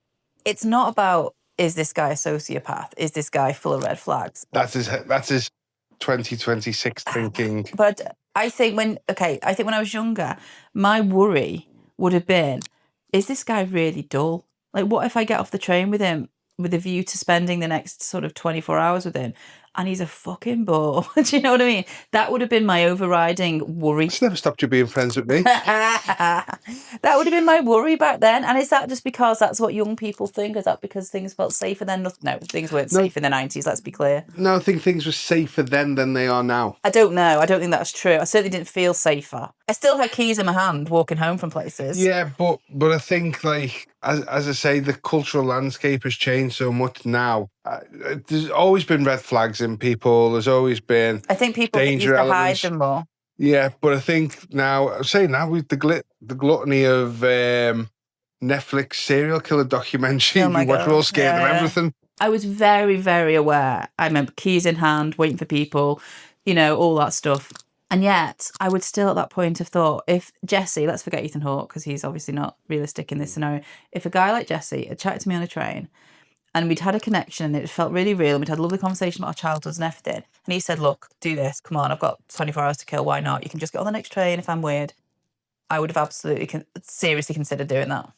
it's not about, is this guy a sociopath? Is this guy full of red flags? That's his 2026 thinking. But I think when I was younger, my worry would have been, is this guy really dull? Like, what if I get off the train with him with a view to spending the next sort of 24 hours with him and he's a fucking bore? Do you know what I mean? That would have been my overriding worry. It's never stopped you being friends with me. That would have been my worry back then. And is that just because that's what young people think? Is that because things felt safer then? No, things weren't safe in the 90s, let's be clear. No, I think things were safer then than they are now. I don't know. I don't think that's true. I certainly didn't feel safer. I still had keys in my hand walking home from places. Yeah, but I think, like, as I say, the cultural landscape has changed so much now. There's always been red flags in people. There's always been I think people used to hide them more. Yeah, but I think now with the gluttony of Netflix serial killer documentary, we're all scared of everything. I was very, very aware. I remember keys in hand, waiting for people, you know, all that stuff. And yet, I would still at that point have thought, if Jesse, let's forget Ethan Hawke, because he's obviously not realistic in this scenario, if a guy like Jesse had chatted to me on a train and we'd had a connection and it felt really real and we'd had a lovely conversation about our childhoods and everything, and he said, look, do this, come on, I've got 24 hours to kill, why not? You can just get on the next train if I'm weird. I would have absolutely seriously considered doing that.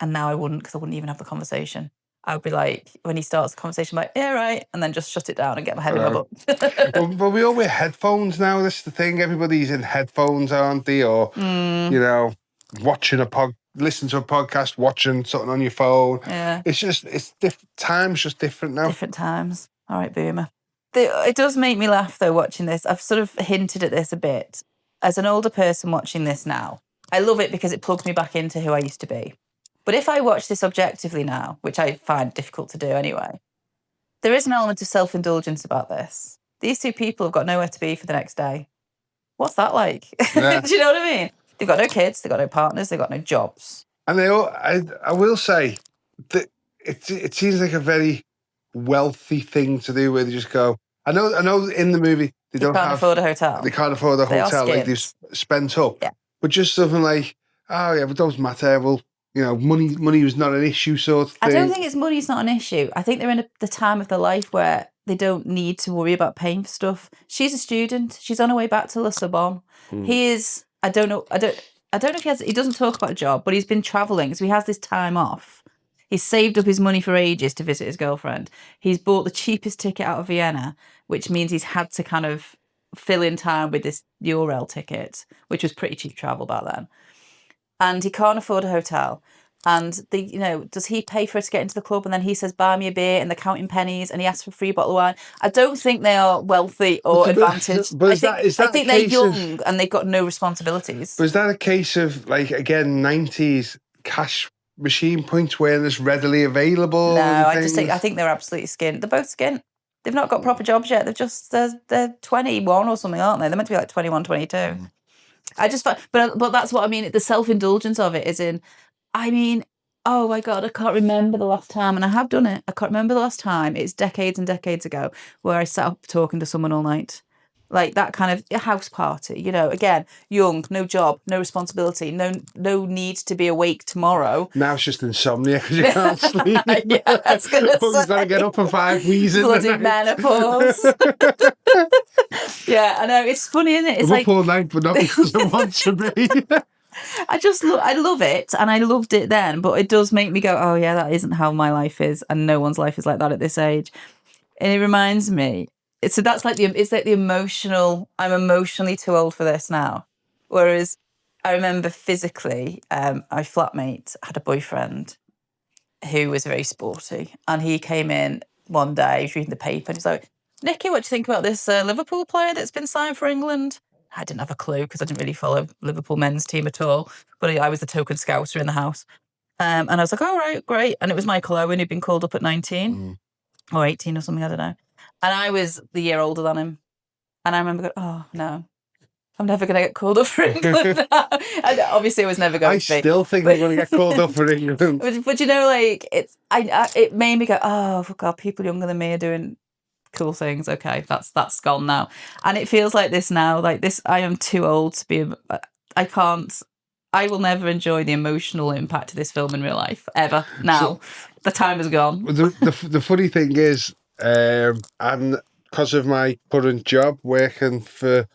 And now I wouldn't, because I wouldn't even have the conversation. I would be like, when he starts the conversation, like, yeah, right, and then just shut it down and get my head in my butt. Well, we all wear headphones now. That's the thing. Everybody's in headphones, aren't they? Or you know, watching listen to a podcast, watching something on your phone. Yeah, time's just different now. Different times. All right, boomer. It does make me laugh though watching this. I've sort of hinted at this a bit. As an older person watching this now, I love it because it plugs me back into who I used to be. But if I watch this objectively now, which I find difficult to do anyway, there is an element of self-indulgence about this. These two people have got nowhere to be for the next day. What's that like? Yeah. Do you know what I mean? They've got no kids, they've got no partners, they've got no jobs. And I will say that it seems like a very wealthy thing to do, where they just go. I know in the movie they can't afford a hotel. They can't afford a hotel, like they've spent up. Yeah. But just something like, oh yeah, but it doesn't matter. Well, you know, money was not an issue, sort of thing. I don't think money's not an issue. I think they're in the time of their life where they don't need to worry about paying for stuff. She's a student. She's on her way back to La Sorbonne. He is. I don't know if he doesn't talk about a job, but he's been traveling, so he has this time off. He's saved up his money for ages to visit his girlfriend. He's bought the cheapest ticket out of Vienna, which means he's had to kind of fill in time with this Eurail ticket, which was pretty cheap travel back then. And he can't afford a hotel. And does he pay for her to get into the club? And then he says, buy me a beer, and they're counting pennies, and he asks for a free bottle of wine. I don't think they are wealthy or advantaged. But I think they're young and they've got no responsibilities. But is that a case of, like, again, 90s cash machine points weren't as readily available? No, I think they're absolutely skint. They're both skint. They've not got proper jobs yet. They're 21 or something, aren't they? They're meant to be like 21, 22. I just find, but that's what I mean. The self-indulgence of it is in, I mean, oh my God, I can't remember the last time, and I have done it. I can't remember the last time. It's decades and decades ago where I sat up talking to someone all night. Like that kind of a house party, you know, again, young, no job, no responsibility, no need to be awake tomorrow. Now it's just insomnia because you can't sleep. Yeah, I was going to say. You've got to get up for 5 wheezing. Bloody menopause. Yeah, I know. It's funny, isn't it? It's I'm up all night, but not because I want to be. I love it, and I loved it then, but it does make me go, oh yeah, that isn't how my life is, and no one's life is like that at this age. And it reminds me, so that's like the emotional, I'm emotionally too old for this now. Whereas I remember physically, my flatmate had a boyfriend who was very sporty, and he came in one day, he was reading the paper, and he's like, Nicky, what do you think about this Liverpool player that's been signed for England? I didn't have a clue because I didn't really follow Liverpool men's team at all, but I was the token scouser in the house. And I was like, all right, great. And it was Michael Owen who'd been called up at 19 or 18 or something, I don't know. And I was the year older than him. And I remember going, oh, no, I'm never going to get called up for England now. And obviously, I was never going to be. I still think I'm going to get called up for England. But you know, like, it made me go, oh, God, people younger than me are doing cool things. Okay, that's gone now. And it feels like this now. Like this, I am too old to be. I will never enjoy the emotional impact of this film in real life ever. Now, the time is gone. The funny thing is, and because of my current job working for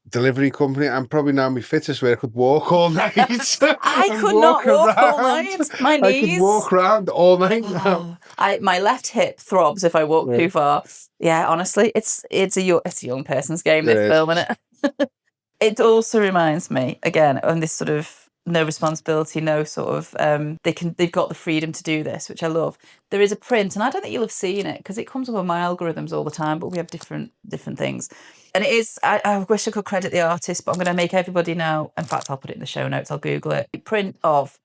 delivery company, I'm probably now my fittest where I could walk all night. I could not walk all night. My knees. I could walk around all night now. My left hip throbs if I walk too far. Yeah, honestly, it's a young person's game, this film, isn't it? It also reminds me, again, on this sort of no responsibility, no sort of they've got the freedom to do this, which I love. There is a print, and I don't think you'll have seen it because it comes up on my algorithms all the time, but we have different things. And it is, I wish I could credit the artist, but I'm going to make everybody know. In fact, I'll put it in the show notes. I'll Google it. A print of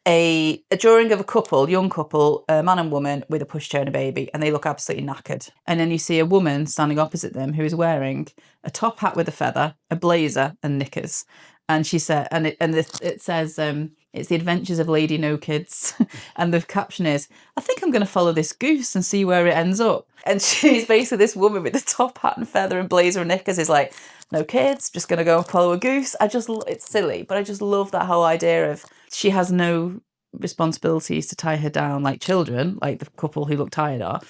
a drawing of a couple, young couple, a man and woman with a pushchair and a baby, and they look absolutely knackered. And then you see a woman standing opposite them who is wearing a top hat with a feather, a blazer, and knickers. And she said, it says, in It's The Adventures of Lady No Kids. And the caption is, I think I'm going to follow this goose and see where it ends up. And she's basically this woman with the top hat and feather and blazer and knickers is like, no kids, just going to go and follow a goose. It's silly, but I just love that whole idea of she has no responsibilities to tie her down like children, like the couple who look tired are.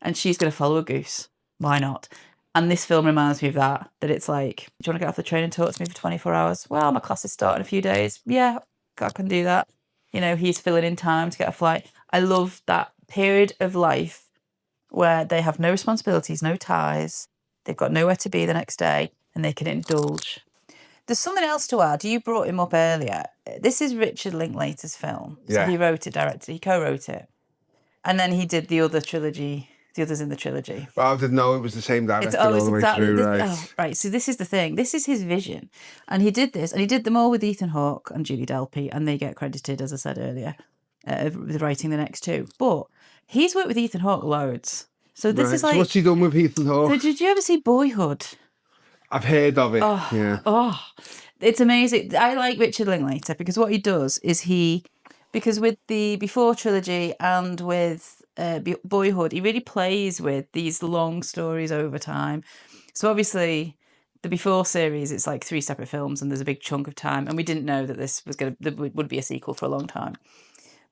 And she's going to follow a goose. Why not? And this film reminds me of that it's like, do you want to get off the train and talk to me for 24 hours? Well, my class is starting in a few days. Yeah, I can do that. He's filling in time to get a flight. I love that period of life where they have no responsibilities, no ties. They've got nowhere to be the next day and they can indulge. There's something else to add. You brought him up earlier. This is Richard Linklater's film. So he wrote it, directed, he co-wrote it. And then he did the others in the trilogy. Well, I didn't know it was the same director all the way through, right? Right, so this is the thing. This is his vision. And he did this, and he did them all with Ethan Hawke and Julie Delpy, and they get credited, as I said earlier, with writing the next two. But he's worked with Ethan Hawke loads. So this is like... So what's he done with Ethan Hawke? So did you ever see Boyhood? I've heard of it, It's amazing. I like Richard Linklater because what he does is because with the Before trilogy and with Boyhood, he really plays with these long stories over time. So obviously the Before series, it's like 3 separate films and there's a big chunk of time, and we didn't know that there would be a sequel for a long time.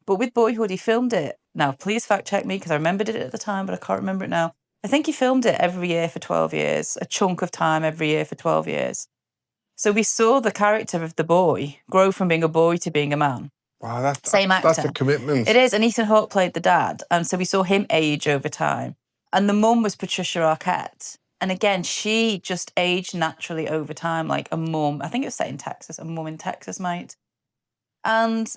But with Boyhood, he filmed it. Now, please fact check me because I remembered it at the time, but I can't remember it now. I think he filmed it every year for 12 years, a chunk of time every year for 12 years. So we saw the character of the boy grow from being a boy to being a man. Wow, Same actor. That's a commitment. It is, and Ethan Hawke played the dad, and so we saw him age over time. And the mum was Patricia Arquette. And again, she just aged naturally over time, like a mum. I think it was set in Texas, a mum in Texas might. And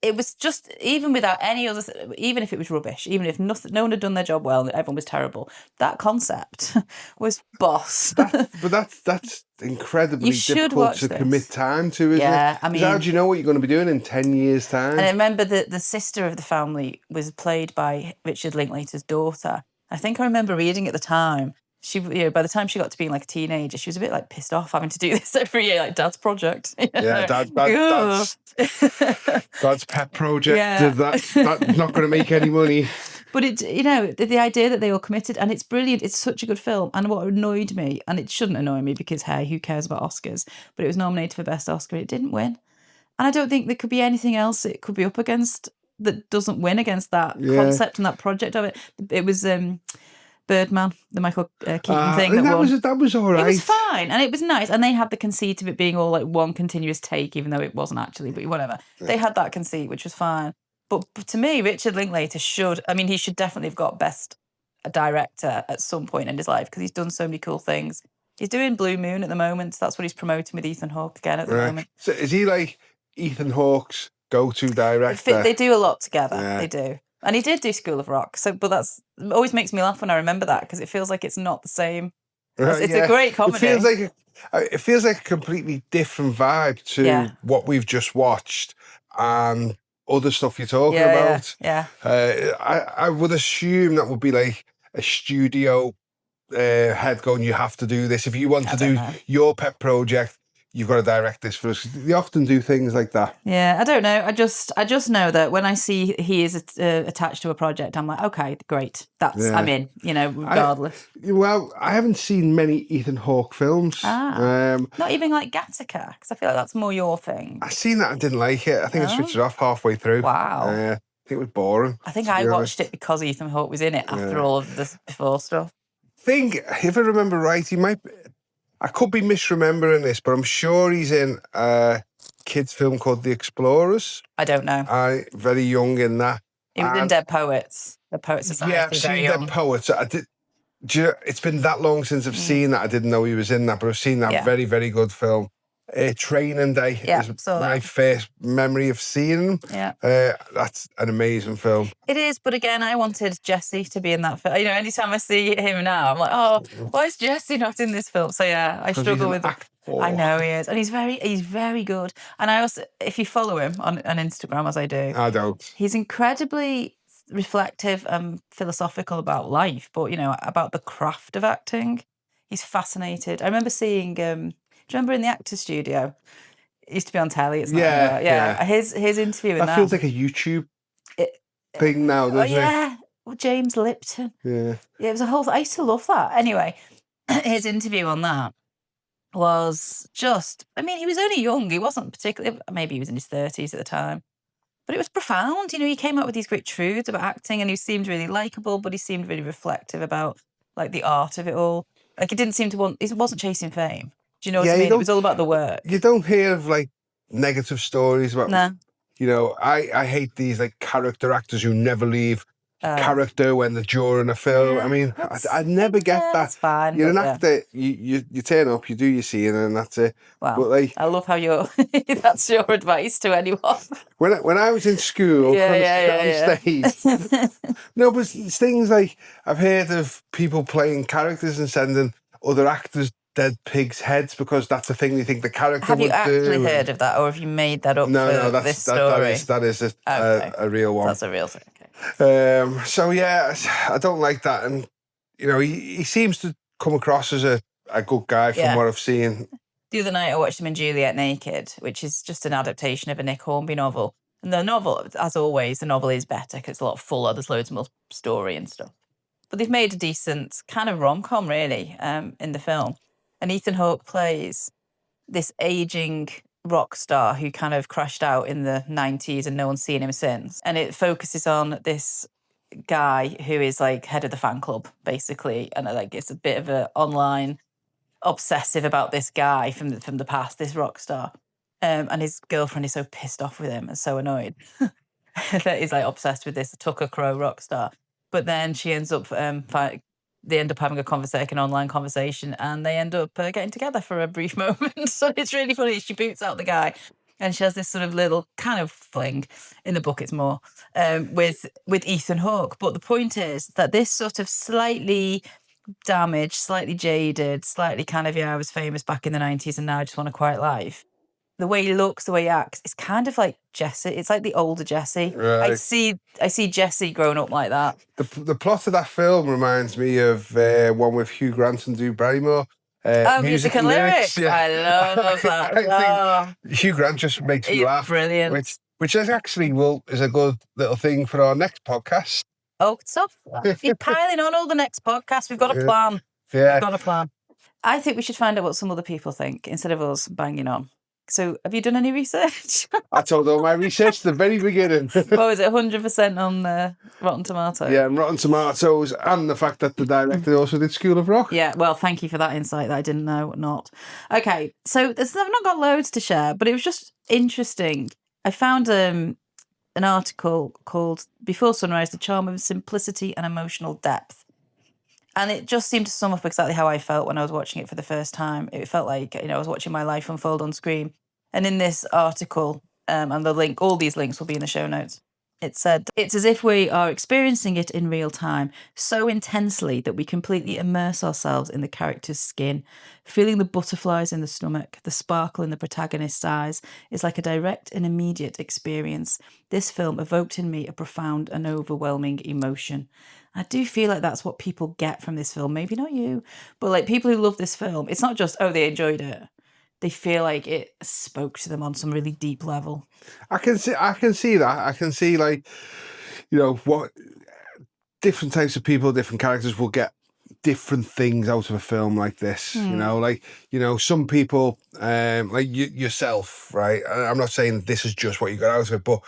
it was just, even without any other, even if it was rubbish, even if no one had done their job well and everyone was terrible, that concept was boss. But that's incredibly difficult to commit time to, isn't it? Yeah, I mean, how do you know what you're going to be doing in 10 years' time? And I remember that the sister of the family was played by Richard Linklater's daughter. I think I remember reading at the time, she, by the time she got to being like a teenager, she was a bit like pissed off having to do this every year, like Dad's project. Yeah, Dad's pet project. Yeah. That's not going to make any money. But the idea that they all committed, and it's brilliant. It's such a good film. And what annoyed me, and it shouldn't annoy me because, hey, who cares about Oscars? But it was nominated for Best Oscar. It didn't win. And I don't think there could be anything else it could be up against that doesn't win against that concept and that project of it. It was Birdman, the Michael Keaton thing that was all right. It was fine, and it was nice. And they had the conceit of it being all like one continuous take, even though it wasn't actually, but whatever. Yeah. They had that conceit, which was fine. But to me, Richard Linklater he should definitely have got Best Director at some point in his life because he's done so many cool things. He's doing Blue Moon at the moment. So that's what he's promoting with Ethan Hawke again at the moment. So is he like Ethan Hawke's go-to director? They do a lot together. Yeah. They do. And he did do School of Rock. But it always makes me laugh when I remember that because it feels like it's not the same. It's a great comedy. It feels like a completely different vibe to what we've just watched and other stuff you're talking about. Yeah. I would assume that would be like a studio head going, you have to do this. If you want to do your pet project, you've got to direct this for us. They often do things like that. Yeah, I don't know. I just know that when I see he is attached to a project, I'm like, okay, great. I'm in, regardless. I haven't seen many Ethan Hawke films. Not even like Gattaca, because I feel like that's more your thing. I seen that, I didn't like it. I think I switched it off halfway through. Wow. I think it was boring. I think I watched it because Ethan Hawke was in it after all of the Before stuff. I think, if I remember right, he might... I could be misremembering this, but I'm sure he's in a kids' film called The Explorers. I don't know. Very young in that. He was in Dead Poets. The Poet Society. Yeah, I've seen Dead Poets. It's been that long since I've seen that. I didn't know he was in that, but I've seen that very, very good film. Training Day is my first memory of seeing him. Yeah. That's an amazing film. It is, but again, I wanted Jesse to be in that film. Anytime I see him now, I'm like, oh, why is Jesse not in this film? So yeah, I struggle with it. I know he is, and he's very good. And I also, if you follow him on Instagram, as I do, I don't. He's incredibly reflective and philosophical about life, but about the craft of acting. He's fascinated. I remember seeing. Do you remember in the Actors Studio? It used to be on telly. It's not Yeah, anymore. yeah. His interview in That feels like a YouTube thing now, oh doesn't it? yeah, well, James Lipton. Yeah. Yeah, it was a whole. I used to love that. Anyway, his interview on that was just. I mean, he was only young. He wasn't particularly. Maybe he was in his 30s at the time. But it was profound. You know, he came up with these great truths about acting, and he seemed really likable, but he seemed really reflective about like the art of it all. Like he didn't seem to want. He wasn't chasing fame. Do you know what I mean? It was all about the work. You don't hear of like negative stories about. No. You know, I hate these like character actors who never leave character when they're during a film. I mean, I never get that. That's fine. You're an actor. You turn up, you do your scene, and that's it. Wow. But like, I love how you're. That's your advice to anyone. When I was in school on stage, no, but it's things like I've heard of people playing characters and sending other actors dead pigs' heads because that's the thing they think the character would do. Have you actually heard of that, or have you made that up for this story? That is a real one. That's a real thing. Okay. So yeah, I don't like that, and you know, he seems to come across as a good guy from what I've seen. The other night I watched him in Juliet Naked, which is just an adaptation of a Nick Hornby novel. And the novel, as always, the novel is better because it's a lot fuller. There's loads more story and stuff. But they've made a decent kind of rom-com, really, in the film. And Ethan Hawke plays this aging rock star who kind of crashed out in the 90s and no one's seen him since. And it focuses on this guy who is like head of the fan club, basically. And like it's a bit of an online obsessive about this guy from the past, this rock star. And his girlfriend is so pissed off with him and so annoyed that he's like obsessed with this Tucker Crow rock star. But then she ends up they end up having an online conversation, and they end up getting together for a brief moment. So it's really funny. She boots out the guy, and she has this sort of little kind of fling. In the book, it's more with Ethan Hawke. But the point is that this sort of slightly damaged, slightly jaded, slightly kind of I was famous back in the 90s, and now I just want a quiet life. The way he looks, the way he acts, it's kind of like Jesse. It's like the older Jesse. Right. I see Jesse growing up like that. The plot of that film reminds me of one with Hugh Grant and Drew Barrymore. Music and lyrics. Yeah. I love that. I think Hugh Grant just makes me laugh. Brilliant. Which is actually is a good little thing for our next podcast. Oh, stop. You're piling on all the next podcasts. We've got a plan. Yeah. We've got a plan. I think we should find out what some other people think instead of us banging on. So, have you done any research? I told all my research at the very beginning. What was it, 100% on Rotten Tomatoes? Yeah, Rotten Tomatoes, and the fact that the director also did School of Rock. Yeah, well, thank you for that insight that I didn't know. Okay, so I've not got loads to share, but it was just interesting. I found an article called Before Sunrise, The Charm of Simplicity and Emotional Depth. And it just seemed to sum up exactly how I felt when I was watching it for the first time. It felt like, I was watching my life unfold on screen. And in this article, and the link, all these links will be in the show notes, it said, it's as if we are experiencing it in real time, so intensely that we completely immerse ourselves in the character's skin. Feeling the butterflies in the stomach, the sparkle in the protagonist's eyes is like a direct and immediate experience. This film evoked in me a profound and overwhelming emotion. I do feel like that's what people get from this film. Maybe not you, but like people who love this film, it's not just, they enjoyed it. They feel like it spoke to them on some really deep level. I can see that. I can see like, what different types of people, different characters will get different things out of a film like this. Some people, like yourself, right? I'm not saying this is just what you got out of it, but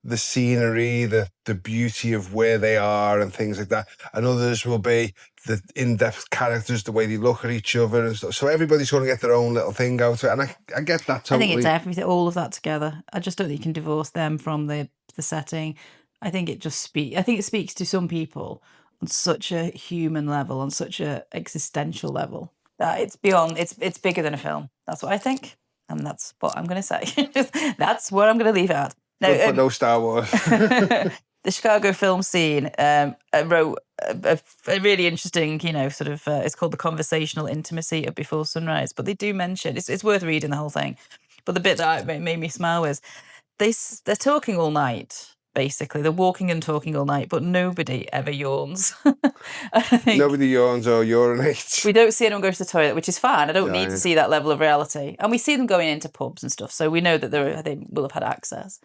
the scenery, the beauty of where they are and things like that. And others will be the in-depth characters, the way they look at each other and stuff. So everybody's going to get their own little thing out of it. And I get that totally. I think it's everything, all of that together. I just don't think you can divorce them from the setting. I think it speaks to some people on such a human level, on such a existential level, that it's beyond, it's bigger than a film. That's what I think. And that's what I'm going to say. That's what I'm going to leave it at. No Star Wars. The Chicago film scene wrote a really interesting, it's called The Conversational Intimacy of Before Sunrise. But they do mention, it's worth reading the whole thing. But the bit that made me smile was, they're talking all night basically. They're walking and talking all night, but nobody ever yawns. I think Nobody yawns or urinates. we don't see anyone go to the toilet, which is fine. I don't need Yeah. to see that level of reality. And we see them going into pubs and stuff, so we know that they will have had access.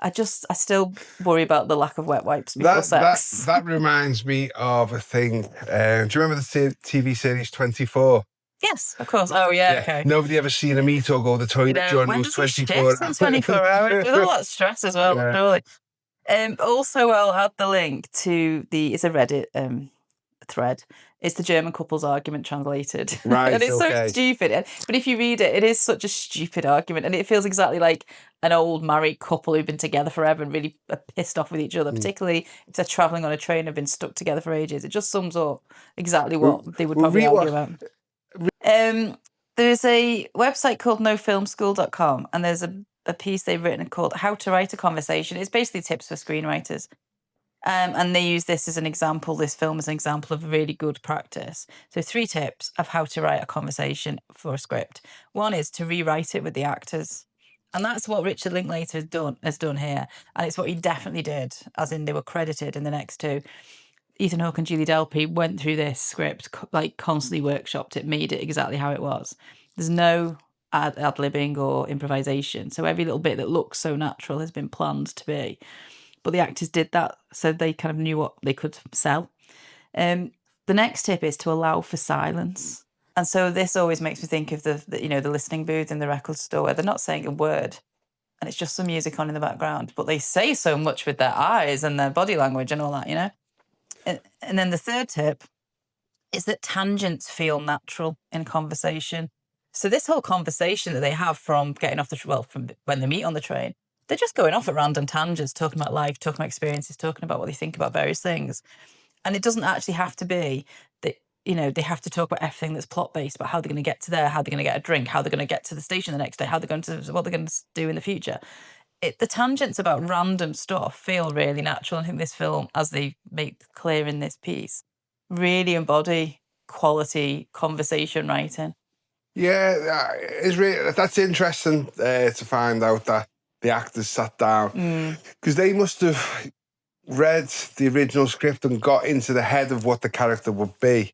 I still worry about the lack of wet wipes before sex. That reminds me of a thing. Do you remember the TV series 24? Yes, of course. Oh, yeah, okay. Nobody ever seen him eat or go to the toilet during When those does he 24 shit in 24 hours? With all that stress as well, surely. Also, I'll add the link to it's a Reddit thread. It's the German couple's argument translated. Right, and it's so stupid. But if you read it, it is such a stupid argument. And it feels exactly like an old married couple who've been together forever and really are pissed off with each other, particularly if they're travelling on a train and have been stuck together for ages. It just sums up exactly what they would probably argue about. There's a website called nofilmschool.com, and there's a piece they've written called How to Write a Conversation. It's basically tips for screenwriters. And they use this as an example, this film as an example of really good practice. So 3 tips of how to write a conversation for a script. One is to rewrite it with the actors. And that's what Richard Linklater has done here. And it's what he definitely did, as in they were credited in the next 2. Ethan Hawke and Julie Delpy went through this script, like constantly workshopped it, made it exactly how it was. There's no ad-libbing or improvisation. So every little bit that looks so natural has been planned to be. But the actors did that, so they kind of knew what they could sell. The next tip is to allow for silence. And so this always makes me think of the listening booth in the record store where they're not saying a word and it's just some music on in the background, but they say so much with their eyes and their body language and all that, you know? And then the third tip is that tangents feel natural in conversation. So this whole conversation that they have from getting off from when they meet on the train, they're just going off at random tangents, talking about life, talking about experiences, talking about what they think about various things. And it doesn't actually have to be that, they have to talk about everything that's plot-based, about how they're going to get to there, how they're going to get a drink, how they're going to get to the station the next day, what they're going to do in the future. The tangents about random stuff feel really natural. I think this film, as they make clear in this piece, really embody quality conversation writing. Yeah, that's interesting to find out that the actors sat down, because they must have read the original script and got into the head of what the character would be.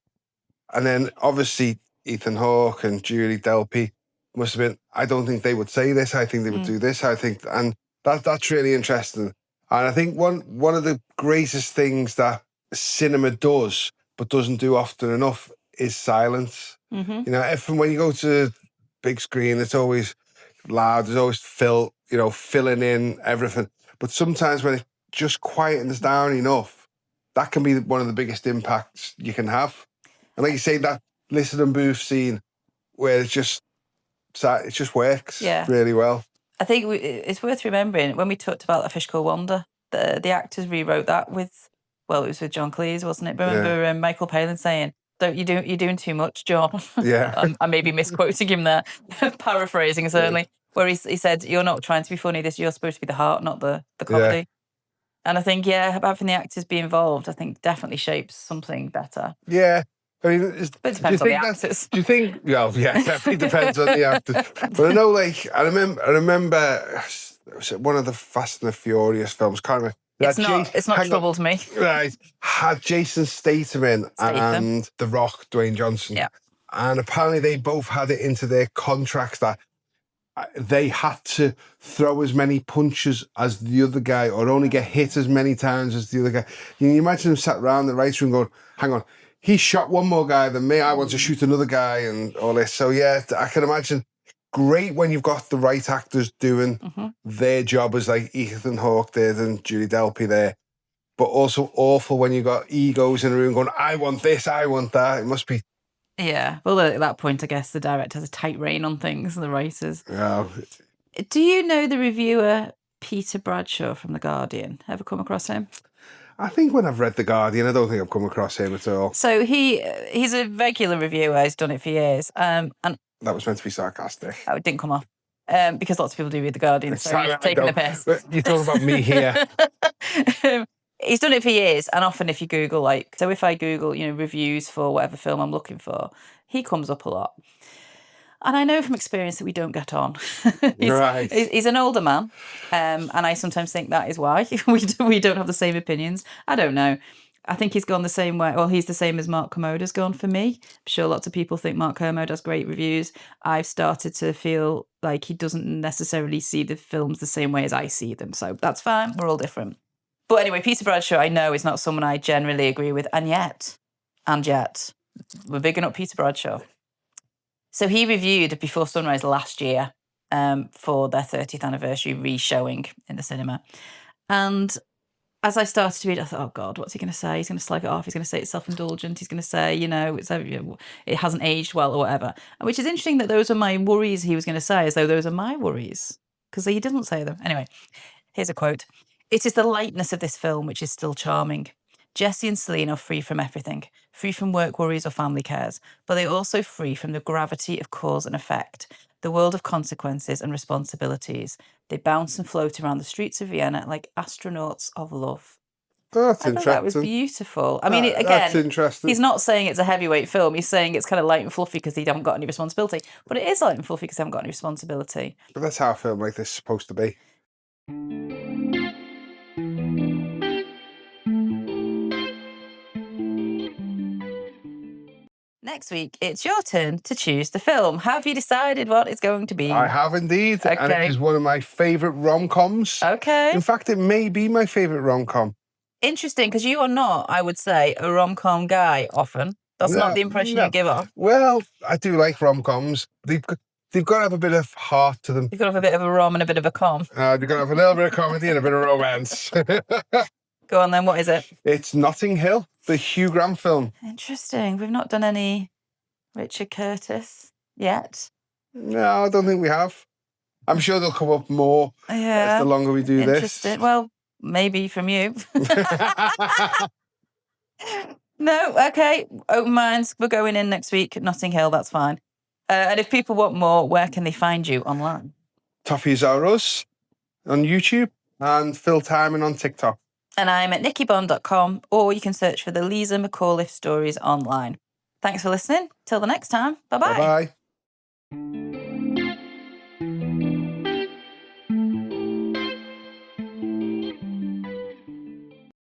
And then obviously Ethan Hawke and Julie Delpy must have been, I don't think they would say this, I think they would do this, and that's really interesting. And I think one of the greatest things that cinema does, but doesn't do often enough, is silence. When you go to big screen, it's always loud, there's always filling in everything. But sometimes when it just quietens down enough, that can be one of the biggest impacts you can have. And like you say, that listening booth scene where it just works really well. I think it's worth remembering when we talked about A Fish Called Wanda, the actors rewrote that it was with John Cleese, wasn't it? Remember Michael Palin saying, you're doing too much, John. Yeah. I may be misquoting him there, paraphrasing certainly, where he said, you're not trying to be funny, you're supposed to be the heart, not the comedy. Yeah. And I think, having the actors be involved, I think definitely shapes something better. Yeah. I mean, it depends on the actors. Do you think? Well, yeah, it definitely depends on the actors. But I know, I remember one of the Fast and the Furious films. Can't remember. It's not trouble to me. Right, had Jason Statham in and The Rock, Dwayne Johnson. Yeah, and apparently they both had it into their contracts that they had to throw as many punches as the other guy, or only get hit as many times as the other guy. Can you imagine them sat around the writer's room going, "Hang on, he shot one more guy than me. I want to shoot another guy," and all this. So yeah, I can imagine. Great when you've got the right actors doing their job, as like Ethan Hawke did and Julie Delpy there. But also awful when you got egos in the room going, "I want this, I want that." It must be. Yeah. Well, at that point, I guess the director has a tight rein on things, and the writers. Yeah. Do you know the reviewer Peter Bradshaw from The Guardian? Ever come across him? I think when I've read The Guardian, I don't think I've come across him at all. So he's a regular reviewer. He's done it for years. And that was meant to be sarcastic. Oh, it didn't come off. Because lots of people do read The Guardian, so he's taking the piss. You're talking about me here. He's done it for years, and often if you Google, if I Google, reviews for whatever film I'm looking for, he comes up a lot. And I know from experience that we don't get on. Right. He's an older man, and I sometimes think that is why we don't have the same opinions. I don't know. I think he's gone the same way. Well, he's the same as Mark Kermode's gone for me. I'm sure lots of people think Mark Kermode has great reviews. I've started to feel like he doesn't necessarily see the films the same way as I see them. So that's fine. We're all different. But anyway, Peter Bradshaw, I know, is not someone I generally agree with. And yet, we're bigging up Peter Bradshaw. So he reviewed Before Sunrise last year for their 30th anniversary re-showing in the cinema. And as I started to read, I thought, oh God, what's he going to say? He's going to slag it off. He's going to say it's self-indulgent. He's going to say, it hasn't aged well or whatever. And which is interesting that those are my worries he was going to say, as though those are my worries, because he didn't say them. Anyway, here's a quote. "It is the lightness of this film which is still charming. Jesse and Celine are free from everything, free from work worries or family cares, but they're also free from the gravity of cause and effect, the world of consequences and responsibilities. They bounce and float around the streets of Vienna like astronauts of love." That's I thought interesting. that was beautiful. I mean, That's again, interesting. he's not saying it's a heavyweight film. He's saying it's kind of light and fluffy because they haven't got any responsibility. But it is light and fluffy because they haven't got any responsibility. But that's how a film like this is supposed to be. Next week, it's your turn to choose the film. Have you decided what it's going to be? I have indeed. And it is one of my favourite rom-coms. Okay. In fact, it may be my favourite rom-com. Interesting, because you are not, I would say, a rom-com guy often. That's not the impression you give off. Well, I do like rom-coms. They've got to have a bit of heart to them. You've got to have a bit of a rom and a bit of a com. They've got to have a little bit of comedy and a bit of romance. Go on then, what is it? It's Notting Hill, the Hugh Grant film. Interesting. We've not done any Richard Curtis yet. No, I don't think we have. I'm sure they'll come up more as the longer we do this. Well, maybe from you. No, okay. Open minds. We're going in next week. Notting Hill, that's fine. And if people want more, where can they find you online? Toffees Are Us on YouTube and Phil Timon on TikTok. And I'm at nickybond.com, or you can search for the Lisa McAuliffe stories online. Thanks for listening. Till the next time. Bye-bye. Bye-bye.